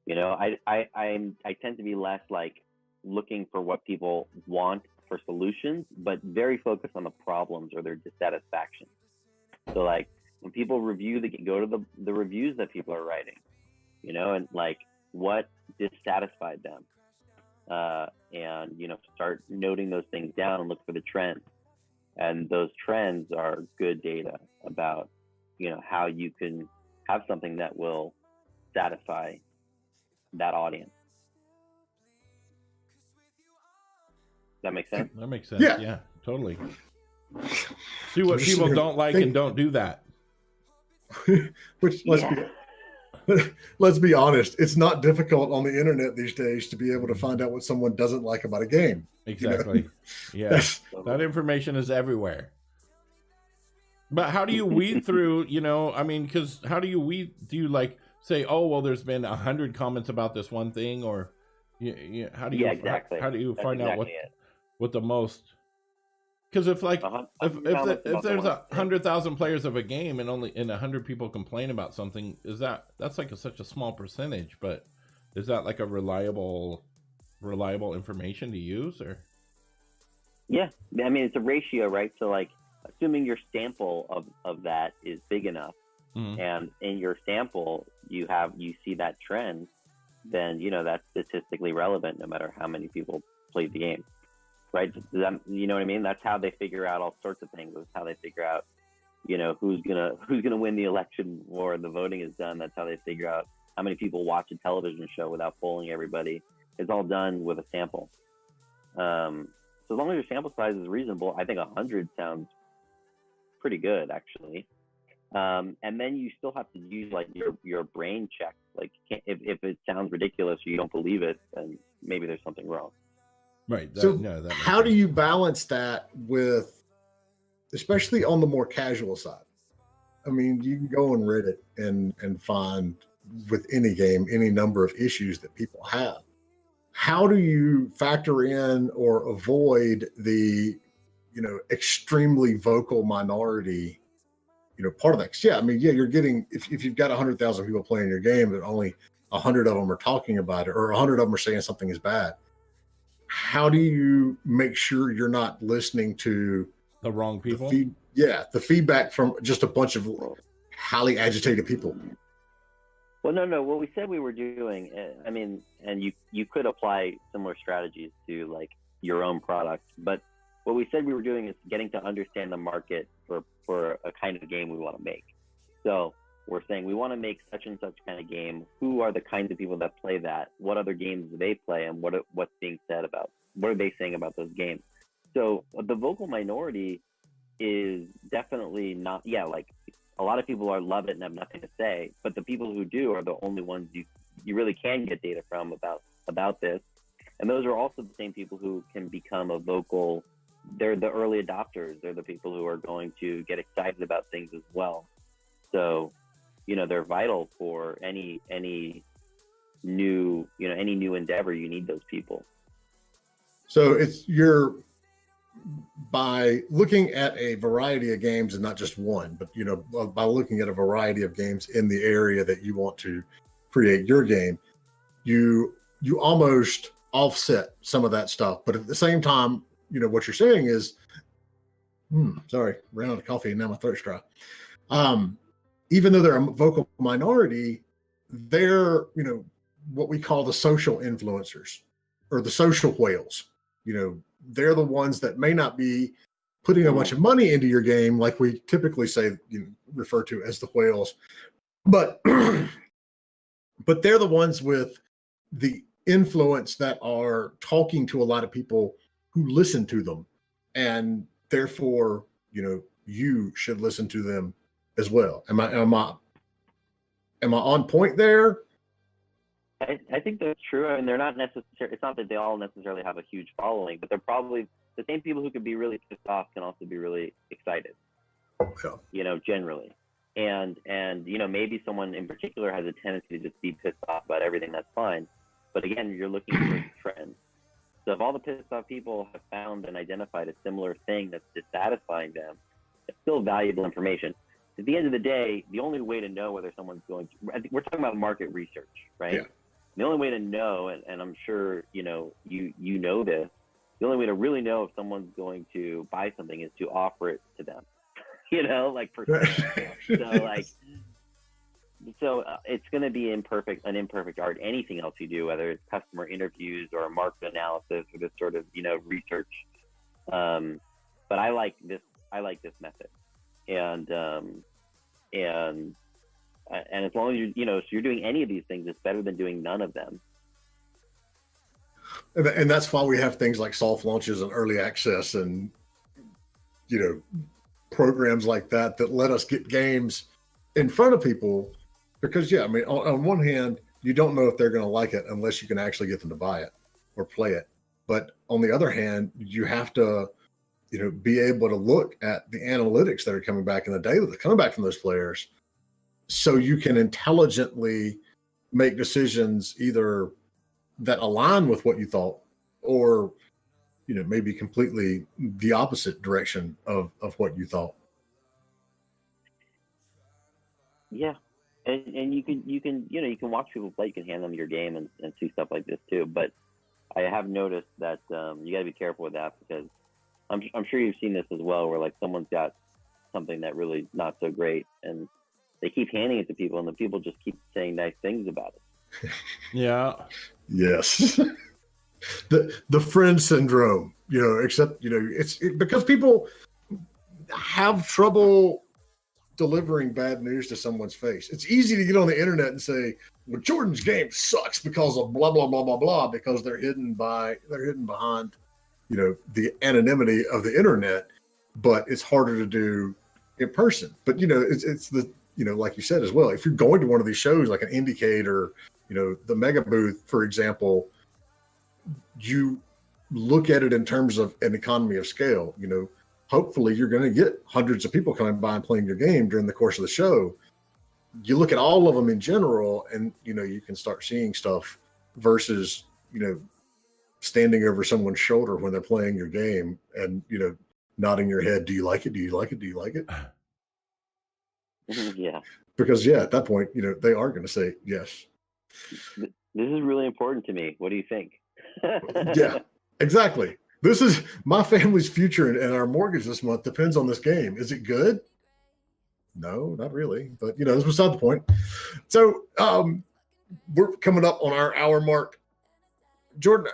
You know, I tend to be less like looking for what people want for solutions, but very focused on the problems or their dissatisfaction. So like when people review go to the reviews that people are writing, you know, and like what dissatisfied them, and you know, start noting those things down and look for the trends. And those trends are good data about, you know, how you can have something that will satisfy that audience. That makes sense? That makes sense. Yeah. Yeah, totally. See what people don't like and don't do that. Which let's be honest, it's not difficult on the internet these days to be able to find out what someone doesn't like about a game. Exactly. You know? Yeah. That information is everywhere. But how do you weed through, you know, I mean, because how do you like say, oh, well, there's been 100 comments about this one thing, or how do you exactly. How do you find out exactly what the most? Because if like if there's 100,000 players of a game and only 100 people complain about something, that's like such a small percentage? But is that like a reliable information to use, or? Yeah, I mean it's a ratio, right? So like, assuming your sample of that is big enough, and in your sample you see that trend, then you know that's statistically relevant no matter how many people played the game. Right? You know what I mean? That's how they figure out all sorts of things. That's how they figure out, you know, who's gonna win the election or the voting is done. That's how they figure out how many people watch a television show without polling everybody. It's all done with a sample. So as long as your sample size is reasonable, I think 100 sounds pretty good actually. And then you still have to use like your brain check. Like if it sounds ridiculous or you don't believe it, then maybe there's something wrong. Right. How do you balance that with, especially on the more casual side? I mean, you can go on Reddit and find with any game, any number of issues that people have. How do you factor in or avoid the, you know, extremely vocal minority, you know, part of that? Yeah. I mean, yeah, you're getting, if you've got 100,000 people playing your game, but only 100 of them are talking about it, or 100 of them are saying something is bad. How do you make sure you're not listening to the wrong people? The feedback from just a bunch of highly agitated people. Well, no. What we said we were doing, I mean, and you could apply similar strategies to like your own product, but what we said we were doing is getting to understand the market for a kind of game we want to make. So we're saying we want to make such and such kind of game. Who are the kinds of people that play that? What other games do they play, and what's being said about? What are they saying about those games? So the vocal minority is definitely not. Yeah, like a lot of people love it and have nothing to say, but the people who do are the only ones you really can get data from about this, and those are also the same people who can become a vocal. They're the early adopters. They're the people who are going to get excited about things as well. So, you know, they're vital for any new endeavor. You need those people. So by looking at a variety of games and not just one, but, you know, by looking at a variety of games in the area that you want to create your game, you almost offset some of that stuff. But at the same time, you know, what you're saying is, sorry, ran out of coffee and now my throat's dry. Even though they're a vocal minority, they're, you know, what we call the social influencers or the social whales. You know, they're the ones that may not be putting a bunch of money into your game, like we typically say, you know, refer to as the whales, but they're the ones with the influence that are talking to a lot of people who listen to them, and therefore, you know, you should listen to them as well. Am I on point there? I think that's true. I mean, they're not necessarily. It's not that they all necessarily have a huge following, but they're probably the same people who can be really pissed off can also be really excited. Yeah. You know, generally, and you know, maybe someone in particular has a tendency to just be pissed off about everything. That's fine. But again, you're looking for trends. So if all the pissed off people have found and identified a similar thing that's dissatisfying them, it's still valuable information. At the end of the day, the only way to know whether someone's going to, we're talking about market research, right? Yeah. The only way to know, and I'm sure you know this, the only way to really know if someone's going to buy something is to offer it to them. Like for so it's going to be an imperfect art. Anything else you do, whether it's customer interviews or market analysis or this sort of research. But I like this method, and as long as so you're doing any of these things, it's better than doing none of them. And that's why we have things like soft launches and early access and programs like that let us get games in front of people. Because on one hand, you don't know if they're going to like it unless you can actually get them to buy it or play it. But on the other hand, you have to be able to look at the analytics that are coming back in the data that's coming back from those players, so you can intelligently make decisions either that align with what you thought or maybe completely the opposite direction of what you thought. Yeah. And you can watch people play, you can hand them your game and see stuff like this too. But I have noticed that you got to be careful with that, because I'm sure you've seen this as well, where like someone's got something that really not so great and they keep handing it to people, and the people just keep saying nice things about it. Yeah. Yes. the friend syndrome, except it's because people have trouble delivering bad news to someone's face. It's easy to get on the internet and say, well, Jordan's game sucks because of blah blah blah blah blah, because they're hidden behind the anonymity of the internet. But it's harder to do in person. But it's the like you said as well, if you're going to one of these shows like an Indiecade or the Mega Booth, for example, you look at it in terms of an economy of scale. Hopefully you're going to get hundreds of people coming by and playing your game during the course of the show. You look at all of them in general, and you can start seeing stuff versus standing over someone's shoulder when they're playing your game and nodding your head, do you like it, do you like it, do you like it? Yeah, because at that point they are going to say yes. This is really important to me, what do you think? Yeah, exactly. This is my family's future, and our mortgage this month depends on this game. Is it good? No, not really. But that's beside the point. So we're coming up on our hour mark. Jordan,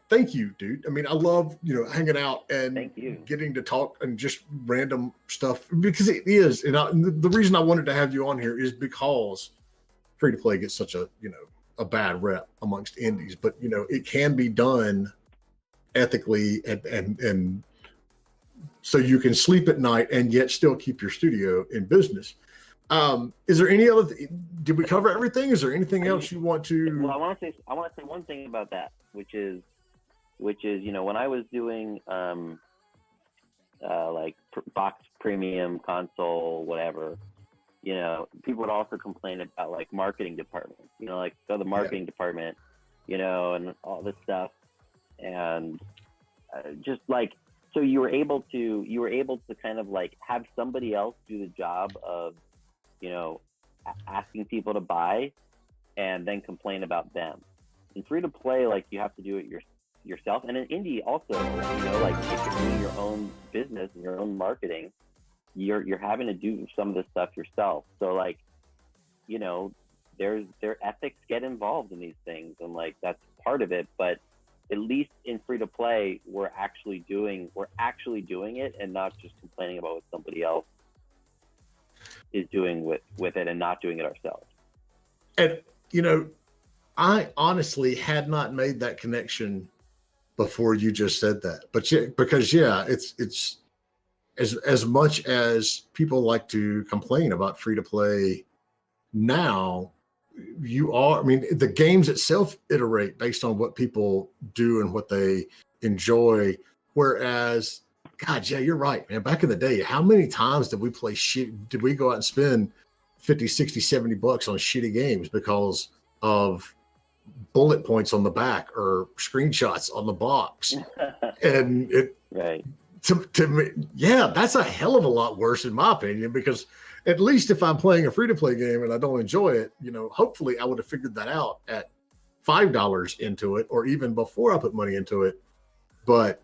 thank you, dude. I mean, I love hanging out and getting to talk and just random stuff, because it is. And the reason I wanted to have you on here is because free to play gets such a a bad rep amongst indies, but it can be done ethically and so you can sleep at night and yet still keep your studio in business. Is there any other did we cover everything? Is there anything else you want to? Well, I want to say one thing about that, which is when I was doing like box premium console whatever, people would also complain about like marketing departments, like the marketing department, and all this stuff. And just like, so you were able to kind of like have somebody else do the job of, asking people to buy and then complain about them. In free to play, like you have to do it yourself. And in indie also, like if you're doing your own business and your own marketing, you're having to do some of this stuff yourself. So like, their ethics get involved in these things, and like that's part of it. But at least in free to play, we're actually doing it and not just complaining about what somebody else is doing with it and not doing it ourselves. And I honestly had not made that connection before you just said that. But because it's as much as people like to complain about free to play now, the games itself iterate based on what people do and what they enjoy. Whereas, God, yeah, you're right, man. Back in the day, how many times did we play shit? Did we go out and spend $50, $60, $70 on shitty games because of bullet points on the back or screenshots on the box. And it, Right. to me, yeah, that's a hell of a lot worse in my opinion, because at least if I'm playing a free-to-play game and I don't enjoy it, hopefully I would have figured that out at $5 into it, or even before I put money into it. But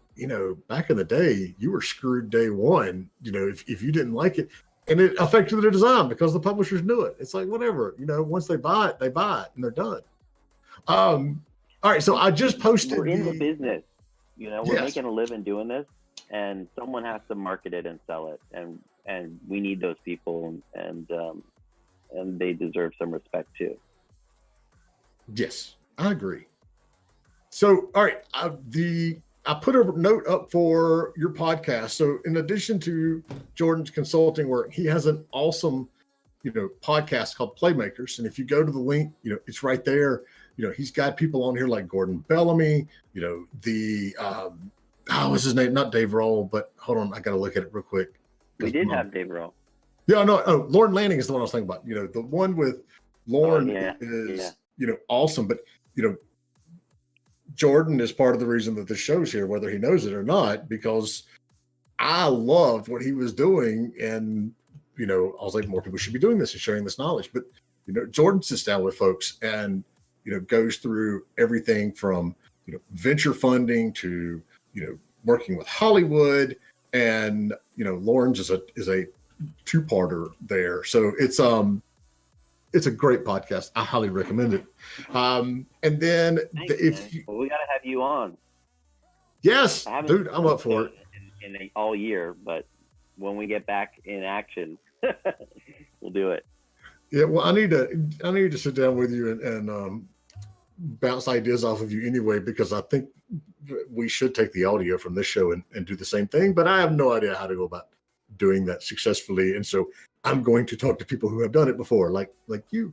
back in the day, you were screwed day one, if you didn't like it, and it affected the design because the publishers knew it. It's like, whatever, once they buy it, and they're done. All right, so I just posted. We're in the business, we're Yes. making a living doing this, and someone has to market it and sell it, and we need those people, and they deserve some respect too. Yes, I agree. So, all right, I put a note up for your podcast. So, in addition to Jordan's consulting work, he has an awesome, podcast called Playmakers. And if you go to the link, it's right there. He's got people on here like Gordon Bellamy. What's his name? Not Dave Roll, but hold on, I got to look at it real quick. We did have Dave Roll. Yeah, no. Oh, Lauren Lanning is the one I was thinking about. The one with Lauren is awesome, but Jordan is part of the reason that the show's here, whether he knows it or not, because I loved what he was doing. And, I was like, more people should be doing this and sharing this knowledge. But, Jordan sits down with folks and, goes through everything from, venture funding to, working with Hollywood. And, Lauren's is a two-parter there. So it's a great podcast. I highly recommend it. And then well, we got to have you on. Yes, dude, I'm up for it. In all year, but when we get back in action, we'll do it. Yeah, well, I need to sit down with you and bounce ideas off of you anyway, because I think we should take the audio from this show and do the same thing. But I have no idea how to go about doing that successfully, and so I'm going to talk to people who have done it before, like you.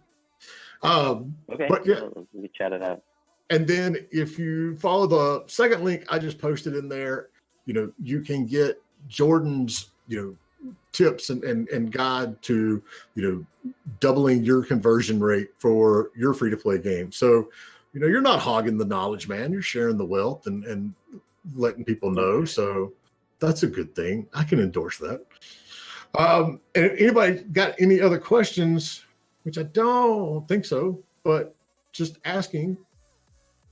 Okay, but yeah, we chat it out. And then if you follow the second link I just posted in there, you can get Jordan's, tips and guide to, doubling your conversion rate for your free-to-play game. So, you're not hogging the knowledge, man. You're sharing the wealth and letting people know. So that's a good thing. I can endorse that. And if anybody got any other questions, which I don't think so, but just asking,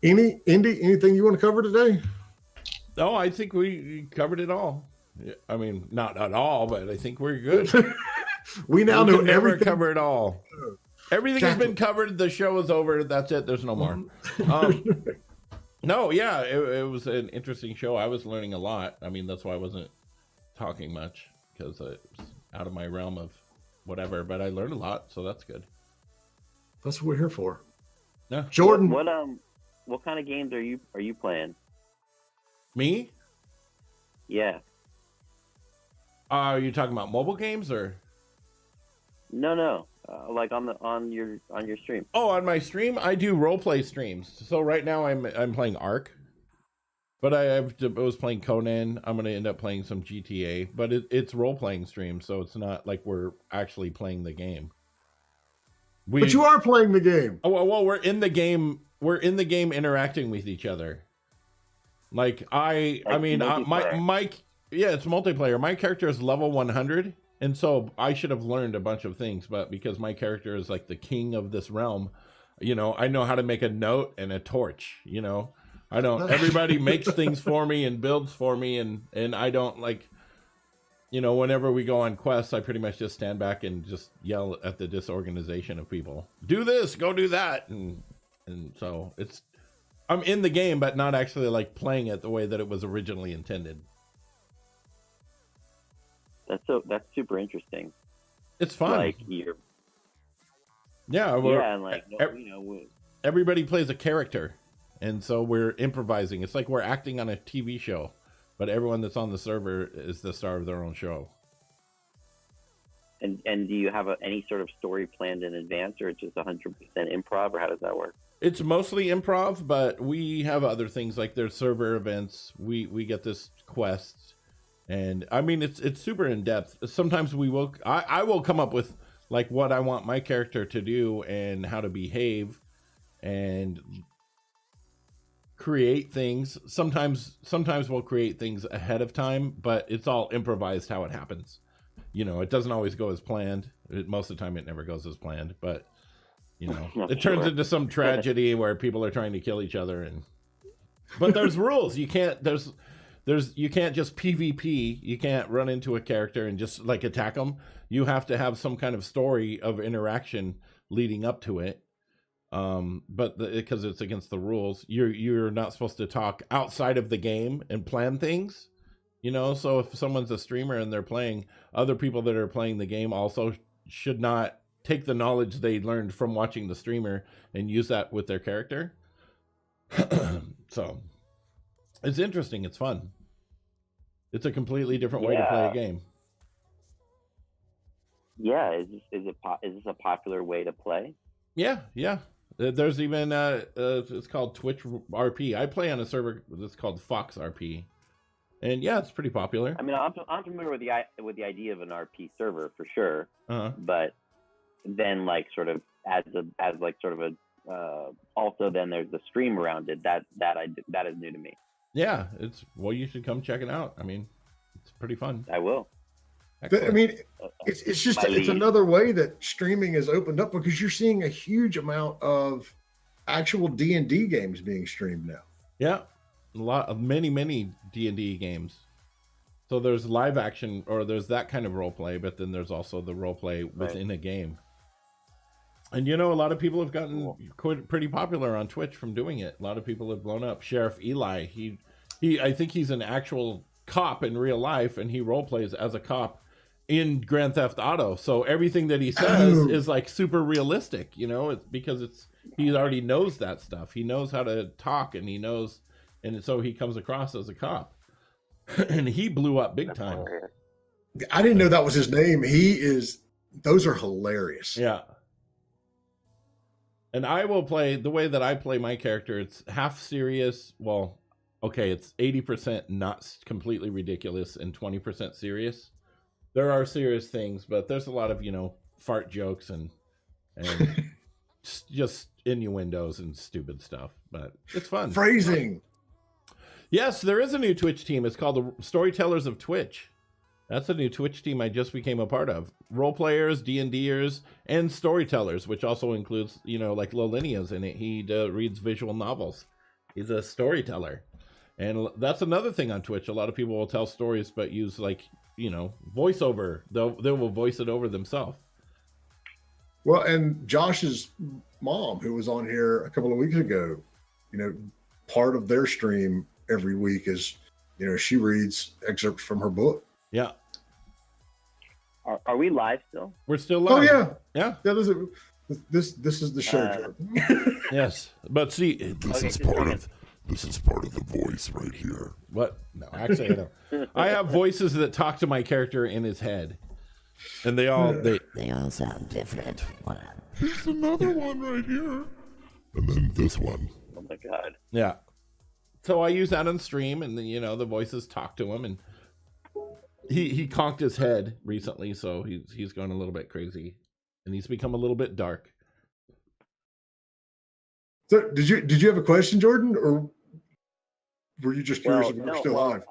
anything you want to cover today? No, I think we covered it all. I mean, not at all, but I think we're good. we know never everything. Cover it all. Everything has been covered. The show is over. That's it. There's no more. No, yeah, it was an interesting show. I was learning a lot. I mean, that's why I wasn't talking much, because it was out of my realm of whatever. But I learned a lot, so that's good. That's what we're here for. Yeah, Jordan. What kind of games are you playing? Me? Yeah. Are you talking about mobile games or? No. Like on your stream. Oh, on my stream, I do role play streams. So right now I'm playing Ark, but I was playing Conan. I'm gonna end up playing some GTA, but it's role playing stream, so it's not like we're actually playing the game. But you are playing the game. Oh well, we're in the game. We're in the game interacting with each other. Like my yeah, it's multiplayer. My character is level 100. And so I should have learned a bunch of things, but because my character is like the king of this realm, I know how to make a note and a torch, I don't, everybody makes things for me and builds for me. And I don't whenever we go on quests, I pretty much just stand back and just yell at the disorganization of people. Do this, go do that. And so I'm in the game, but not actually like playing it the way that it was originally intended. That's super interesting. It's fun. Like everybody plays a character, and so we're improvising. It's like we're acting on a TV show, but everyone that's on the server is the star of their own show. And do you have any sort of story planned in advance, or it's just 100% improv, or how does that work? It's mostly improv, but we have other things like there's server events. We get this quest. And I mean, it's super in depth. Sometimes I will come up with like what I want my character to do and how to behave. And create things. Sometimes we'll create things ahead of time, but it's all improvised how it happens. You know, it doesn't always go as planned. Most of the time it never goes as planned, but you know, it turns into some tragedy where people are trying to kill each other but there's rules. You can't you can't just PvP. You can't run into a character and just like attack them. You have to have some kind of story of interaction leading up to it. But because it's against the rules, you're not supposed to talk outside of the game and plan things. You know, so if someone's a streamer and they're playing, other people that are playing the game also should not take the knowledge they learned from watching the streamer and use that with their character. So it's interesting. It's fun. It's a completely different way to play a game. Yeah. Is this a popular way to play? Yeah. There's even it's called Twitch RP. I play on a server that's called Fox RP. And yeah, it's pretty popular. I mean, I'm familiar with the idea of an RP server for sure. But then, like, sort of as also then there's the stream around it. That is new to me. Yeah, you should come check it out. I mean, it's pretty fun. I will. Excellent. I mean, it's another way that streaming has opened up because you're seeing a huge amount of actual D&D games being streamed now. Yeah. Many D&D games. So there's live action, or there's that kind of role play, but then there's also the role play within a game. And you know, a lot of people have gotten pretty popular on Twitch from doing it. A lot of people have blown up. Sheriff Eli, I think he's an actual cop in real life, and he role plays as a cop in Grand Theft Auto. So everything that he says is like super realistic. You know, it's because he already knows that stuff. He knows how to talk, and he knows. And so he comes across as a cop. And he blew up big time. I didn't know that was his name. Those are hilarious. Yeah. And I will play, the way that I play my character, it's half serious. Well, okay, it's 80% not completely ridiculous and 20% serious. There are serious things, but there's a lot of, you know, fart jokes and just innuendos and stupid stuff. But it's fun. Phrasing. Yes, there is a new Twitch team. It's called the Storytellers of Twitch. That's a new Twitch team I just became a part of. Role players, D&Ders, and storytellers, which also includes, you know, like Lolinia's in it. He reads visual novels. He's a storyteller. And that's another thing on Twitch. A lot of people will tell stories, but use, like, you know, voiceover. They will voice it over themselves. Well, and Josh's mom, who was on here a couple of weeks ago, you know, part of their stream every week is, you know, she reads excerpts from her book. Yeah. Are we live still? We're still live. Oh yeah. Yeah. This is the show, Jordan. Yes. But see, this is part of the voice right here. What? No, actually, I don't. I have voices that talk to my character in his head. And they all sound different. Here's another one right here. And then this one. Oh my god. Yeah. So I use that on stream, and then, you know, the voices talk to him, and he conked his head recently, so he's going a little bit crazy, and he's become a little bit dark. So did you have a question, Jordan, or were you just curious if we were still live?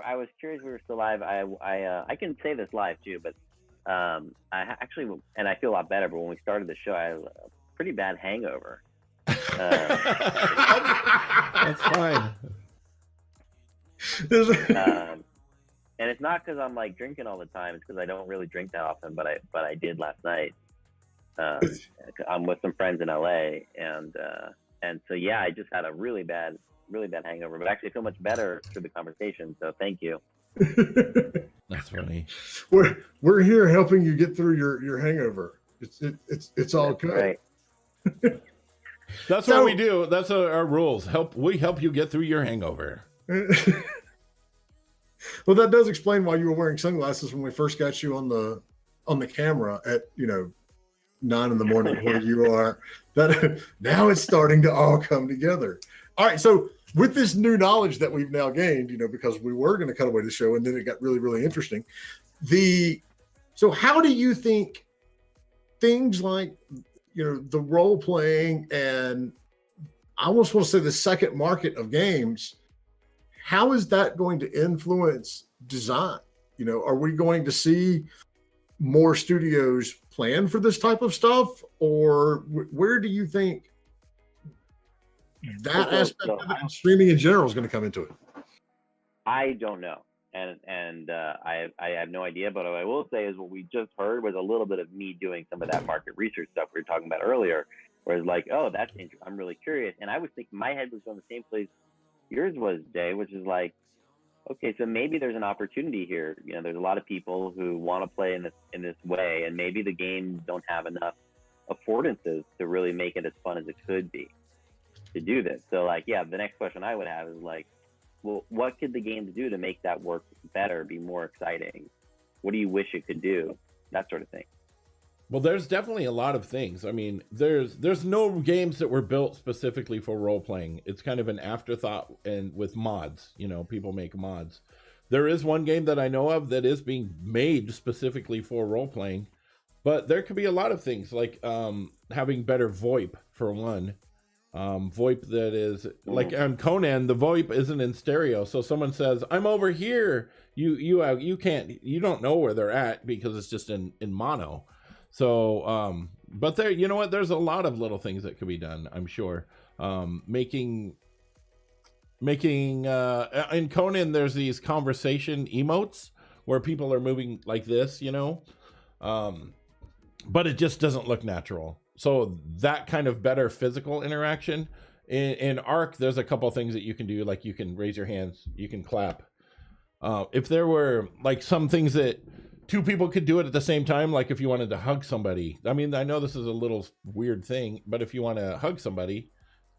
I was curious if we were still live. I can say this live too, but I actually, and I feel a lot better. But when we started the show, I had a pretty bad hangover. That's fine. And it's not because I'm like drinking all the time. It's because I don't really drink that often. But I did last night. I'm with some friends in LA, and so yeah, I just had a really bad hangover. But actually, I feel much better through the conversation. So thank you. That's funny. We're here helping you get through your hangover. It's all good. Right. That's what we do. That's our rules. We help you get through your hangover. Well, that does explain why you were wearing sunglasses when we first got you on the camera at 9 a.m. where you are. That now it's starting to all come together. All right, so with this new knowledge that we've now gained, because we were going to cut away the show and then it got really, really interesting. So how do you think things like the role playing, and I almost want to say the second market of games. How is that going to influence design? You know, are we going to see more studios plan for this type of stuff, or where do you think that aspect of it and streaming in general is going to come into it? I don't know, and I have no idea. But what I will say is what we just heard was a little bit of me doing some of that market research stuff we were talking about earlier, where it's like, oh, that's interesting. I'm really curious, and I was thinking my head was on the same place yours was, Jay, which is like, okay, so maybe there's an opportunity here. You know, there's a lot of people who want to play in this way, and maybe the games don't have enough affordances to really make it as fun as it could be to do this. So, like, yeah, the next question I would have is like, well, what could the games do to make that work better, be more exciting? What do you wish it could do? That sort of thing. Well, there's definitely a lot of things. I mean, there's no games that were built specifically for role playing. It's kind of an afterthought, and with mods, you know, people make mods. There is one game that I know of that is being made specifically for role playing, but there could be a lot of things like having better VoIP for one. VoIP that is like on Conan, the VoIP isn't in stereo, so someone says, "I'm over here." You don't know where they're at because it's just in mono. So, but there, you know what? There's a lot of little things that could be done, I'm sure. Making in Conan, there's these conversation emotes where people are moving like this, you know, but it just doesn't look natural. So that kind of better physical interaction in Arc, there's a couple of things that you can do. Like you can raise your hands, you can clap. If there were like some things that two people could do it at the same time, like if you wanted to hug somebody. I mean, I know this is a little weird thing, but if you want to hug somebody,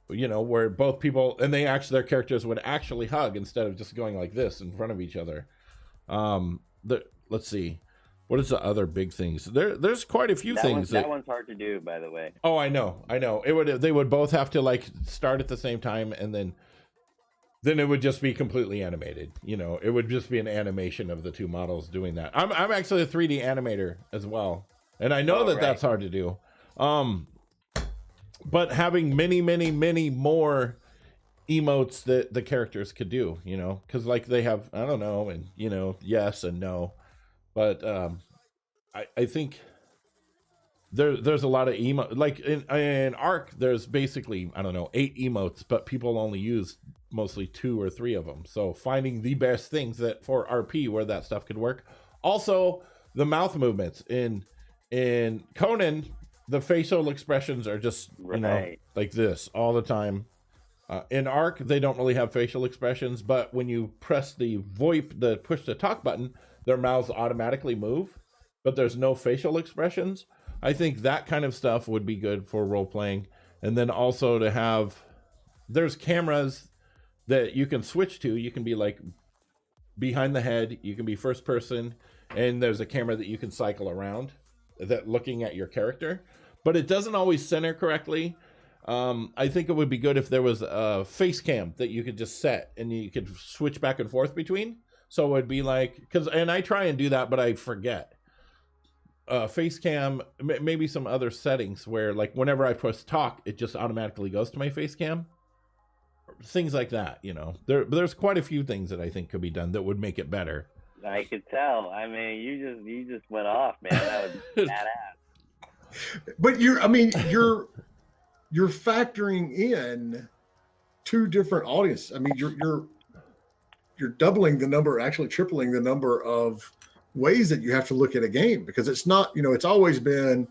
you know, where both people and their characters would actually hug instead of just going like this in front of each other. Let's see, what is the other big things? There's quite a few things. That one's hard to do, by the way. Oh, I know. They would both have to like start at the same time, and then it would just be completely animated. You know, it would just be an animation of the two models doing that. I'm actually a 3D animator as well, and I know that's hard to do. But having many more emotes that the characters could do, you know, because like they have, I don't know, and you know, yes and no, but I think there's a lot of emote. Like in Arc, there's basically, I don't know, 8 emotes, but people only use mostly 2 or 3 of them. So finding the best things that for RP where that stuff could work. Also, the mouth movements in Conan, the facial expressions are just you know, like this all the time. In Arc, they don't really have facial expressions, but when you press the VoIP, the push to talk button, their mouths automatically move, but there's no facial expressions. I think that kind of stuff would be good for role playing. And then also to have, there's cameras that you can switch to. You can be like behind the head, you can be first person, and there's a camera that you can cycle around that looking at your character, but it doesn't always center correctly. I think it would be good if there was a face cam that you could just set and you could switch back and forth between. So it would be like, and I try and do that, but I forget. Face cam, maybe some other settings where like whenever I press talk, it just automatically goes to my face cam. Things like that, you know. There's quite a few things that I think could be done that would make it better. I could tell. I mean, you just went off, man. That was badass. But you're factoring in 2 different audiences. I mean, you're doubling the number, actually tripling the number of ways that you have to look at a game, because it's not, you know, it's always been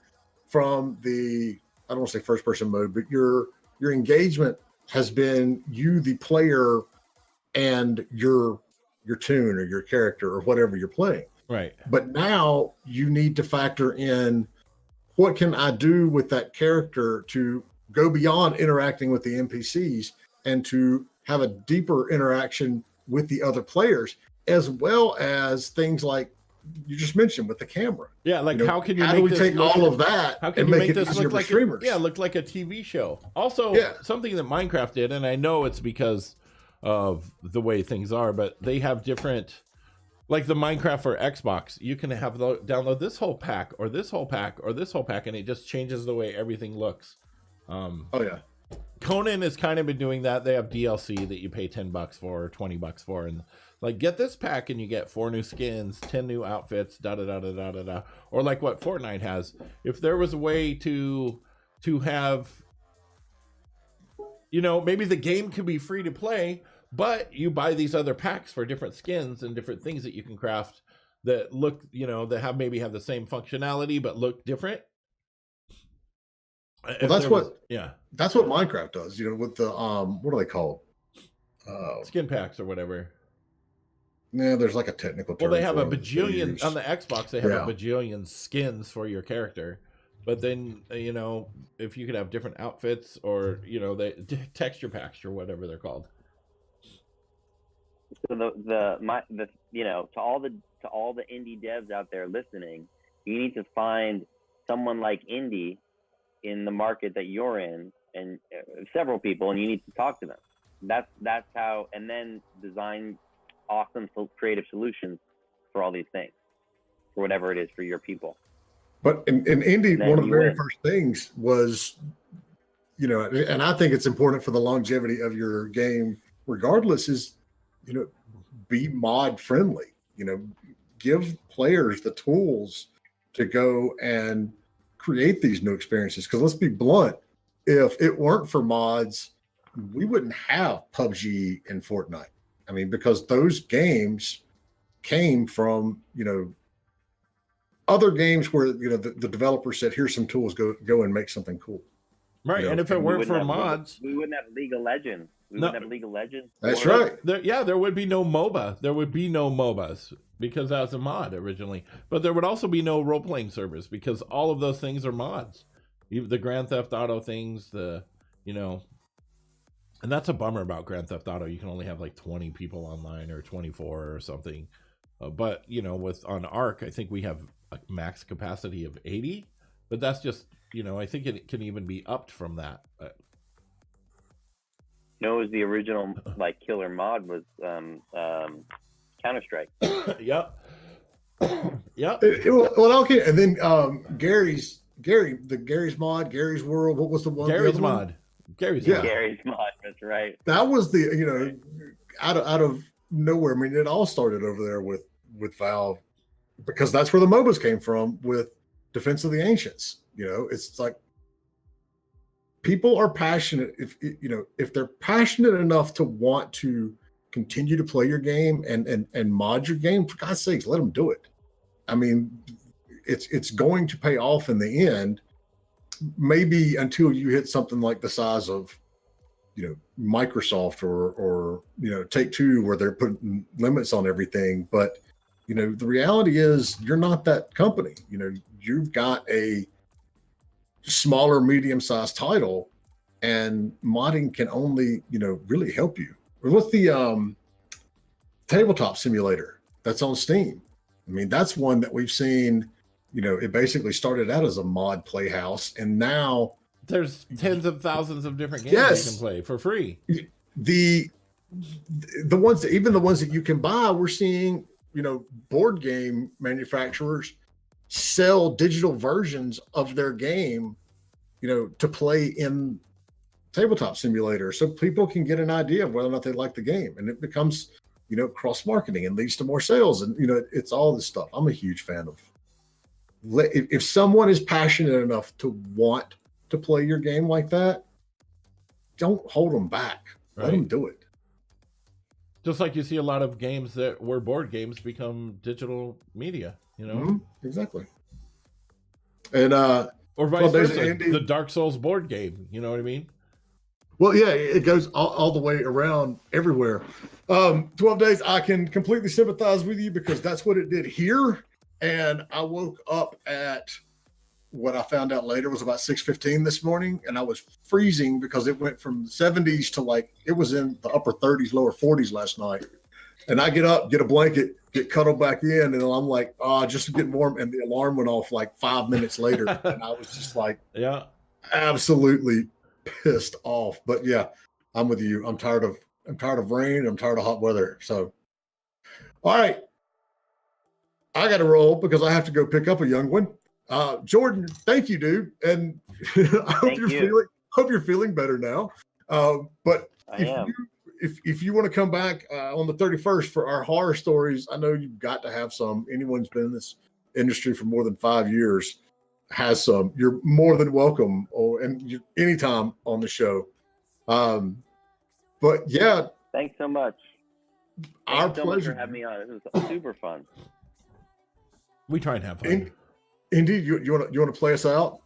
from the, I don't want to say first person mode, but your engagement has been you, the player, and your tune or your character or whatever you're playing. Right. But now you need to factor in, what can I do with that character to go beyond interacting with the NPCs and to have a deeper interaction with the other players, as well as things like you just mentioned with the camera. Yeah, like, you know, how can you how make do we take all of that and make it easier for streamers? Look like a TV show. Also, something that Minecraft did, and I know it's because of the way things are, but they have different, like the Minecraft for Xbox, you can have download this whole pack or this whole pack or this whole pack, and it just changes the way everything looks. Conan has kind of been doing that. They have DLC that you pay $10 for, or $20 for, and like get this pack and you get 4 new skins, 10 new outfits, da da da da da da da. Or like what Fortnite has. If there was a way to have, you know, maybe the game could be free to play, but you buy these other packs for different skins and different things that you can craft that look, you know, that have maybe have the same functionality but look different. Well, that's what Minecraft does, you know, with the what are they called? Skin packs or whatever. Yeah, there's like a technical term. Well, they have a bajillion on the Xbox. They have a bajillion skins for your character, but then you know, if you could have different outfits or you know, the texture packs or whatever they're called. So the you know, to all the indie devs out there listening, you need to find someone like Indie in the market that you're in, and several people, and you need to talk to them. That's how, and then design awesome creative solutions for all these things, for whatever it is for your people. But in Indie, one of the very first things was, you know, and I think it's important for the longevity of your game, regardless, is, you know, be mod friendly. You know, give players the tools to go and create these new experiences. Because let's be blunt, if it weren't for mods, we wouldn't have PUBG and Fortnite. I mean, because those games came from, you know, other games where, you know, the developer said, here's some tools, go and make something cool. Right. You know? And if it weren't for mods, we wouldn't have League of Legends. We wouldn't have League of Legends. That's right. There would be no MOBA. There would be no MOBAs because that was a mod originally. But there would also be no role-playing servers because all of those things are mods. The Grand Theft Auto things, you know, and that's a bummer about Grand Theft Auto. You can only have like 20 people online or 24 or something. But, you know, on Ark, I think we have a max capacity of 80. But that's just, you know, I think it can even be upped from that. No, it was the original like killer mod was Counter-Strike. Yep. Yep. Well, okay, and then Gary's mod, Gary's World. What was the one? Gary's mod. Gary's mod. That's right. That was the, you know, out of nowhere. I mean, it all started over there with Valve, because that's where the MOBAs came from with Defense of the Ancients. You know, it's like people are passionate. If they're passionate enough to want to continue to play your game and mod your game, for God's sakes, let them do it. I mean, it's going to pay off in the end. Maybe until you hit something like the size of, you know, Microsoft or you know, Take-Two, where they're putting limits on everything. But, you know, the reality is you're not that company. You know, you've got a smaller, medium-sized title, and modding can only, you know, really help you. With the tabletop simulator that's on Steam, I mean, that's one that we've seen. You know, it basically started out as a mod playhouse, and now there's tens of thousands of different games you can play for free. The ones that, even the ones that you can buy, we're seeing, you know, board game manufacturers sell digital versions of their game, you know, to play in tabletop simulator, so people can get an idea of whether or not they like the game, and it becomes, you know, cross marketing and leads to more sales, and you know, it's all this stuff. I'm a huge fan of. If someone is passionate enough to want to play your game like that, don't hold them back. Right. Let them do it. Just like you see a lot of games that were board games become digital media, you know? Mm-hmm. Exactly. And or vice versa, the Dark Souls board game, you know what I mean? Well, yeah, it goes all the way around everywhere. 12 Days, I can completely sympathize with you, because that's what it did here. And I woke up at what I found out later was about 6:15 this morning, and I was freezing because it went from 70s to like, it was in the upper 30s, lower 40s last night. And I get up, get a blanket, get cuddled back in, and I'm like, just to get warm. And the alarm went off like 5 minutes later. And I was just like, yeah, absolutely pissed off. But yeah, I'm with you. I'm tired of rain. I'm tired of hot weather. So, all right. I got to roll because I have to go pick up a young one. Jordan, thank you, dude. And I hope hope you're feeling better now. But I am. if you want to come back on the 31st for our horror stories, I know you've got to have some. Anyone who's been in this industry for more than 5 years has some. You're more than welcome, anytime on the show. But yeah, Thanks so much. our Thanks so much pleasure. for having me on. It was super fun. We try and have fun. Indeed, you want to play us out?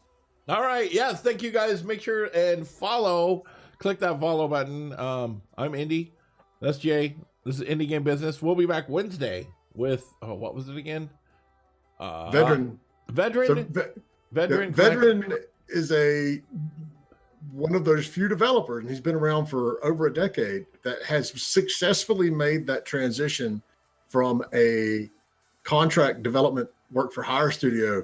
All right. Yes. Thank you guys. Make sure and follow. Click that follow button. I'm Indy. That's Jay. This is Indie Game Business. We'll be back Wednesday with what was it again? Veteran. Veteran. So, Veteran. Veteran is one of those few developers, and he's been around for over a decade, that has successfully made that transition from a contract development work for hire studio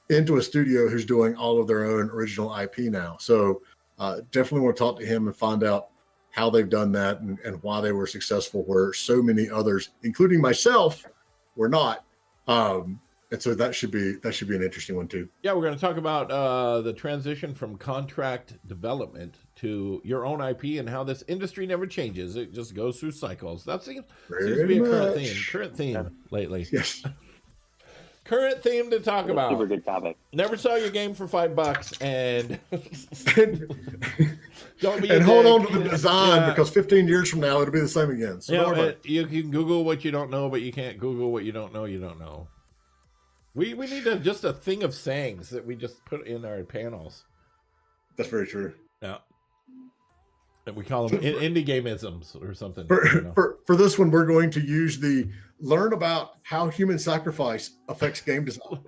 into a studio who's doing all of their own original IP now. So definitely want to talk to him and find out how they've done that and why they were successful where so many others, including myself, were not. And so that should be an interesting one too. Yeah, we're going to talk about the transition from contract development to your own IP and how this industry never changes. It just goes through cycles. That seems to be a current theme lately. Yes. Current theme to talk about. Super good topic. Never sell your game for $5 and don't be and hold on to the design because 15 years from now it'll be the same again. So you can Google what you don't know, but you can't Google what you don't know. You don't know. We need just a thing of sayings that we just put in our panels. That's very true. Yeah. And we call them indie game-isms or something. For this one, we're going to use the learn about how human sacrifice affects game design.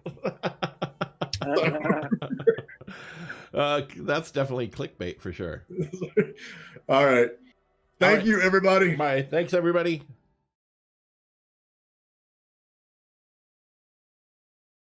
That's definitely clickbait for sure. All right. Thank you, everybody. Bye. Thanks, everybody.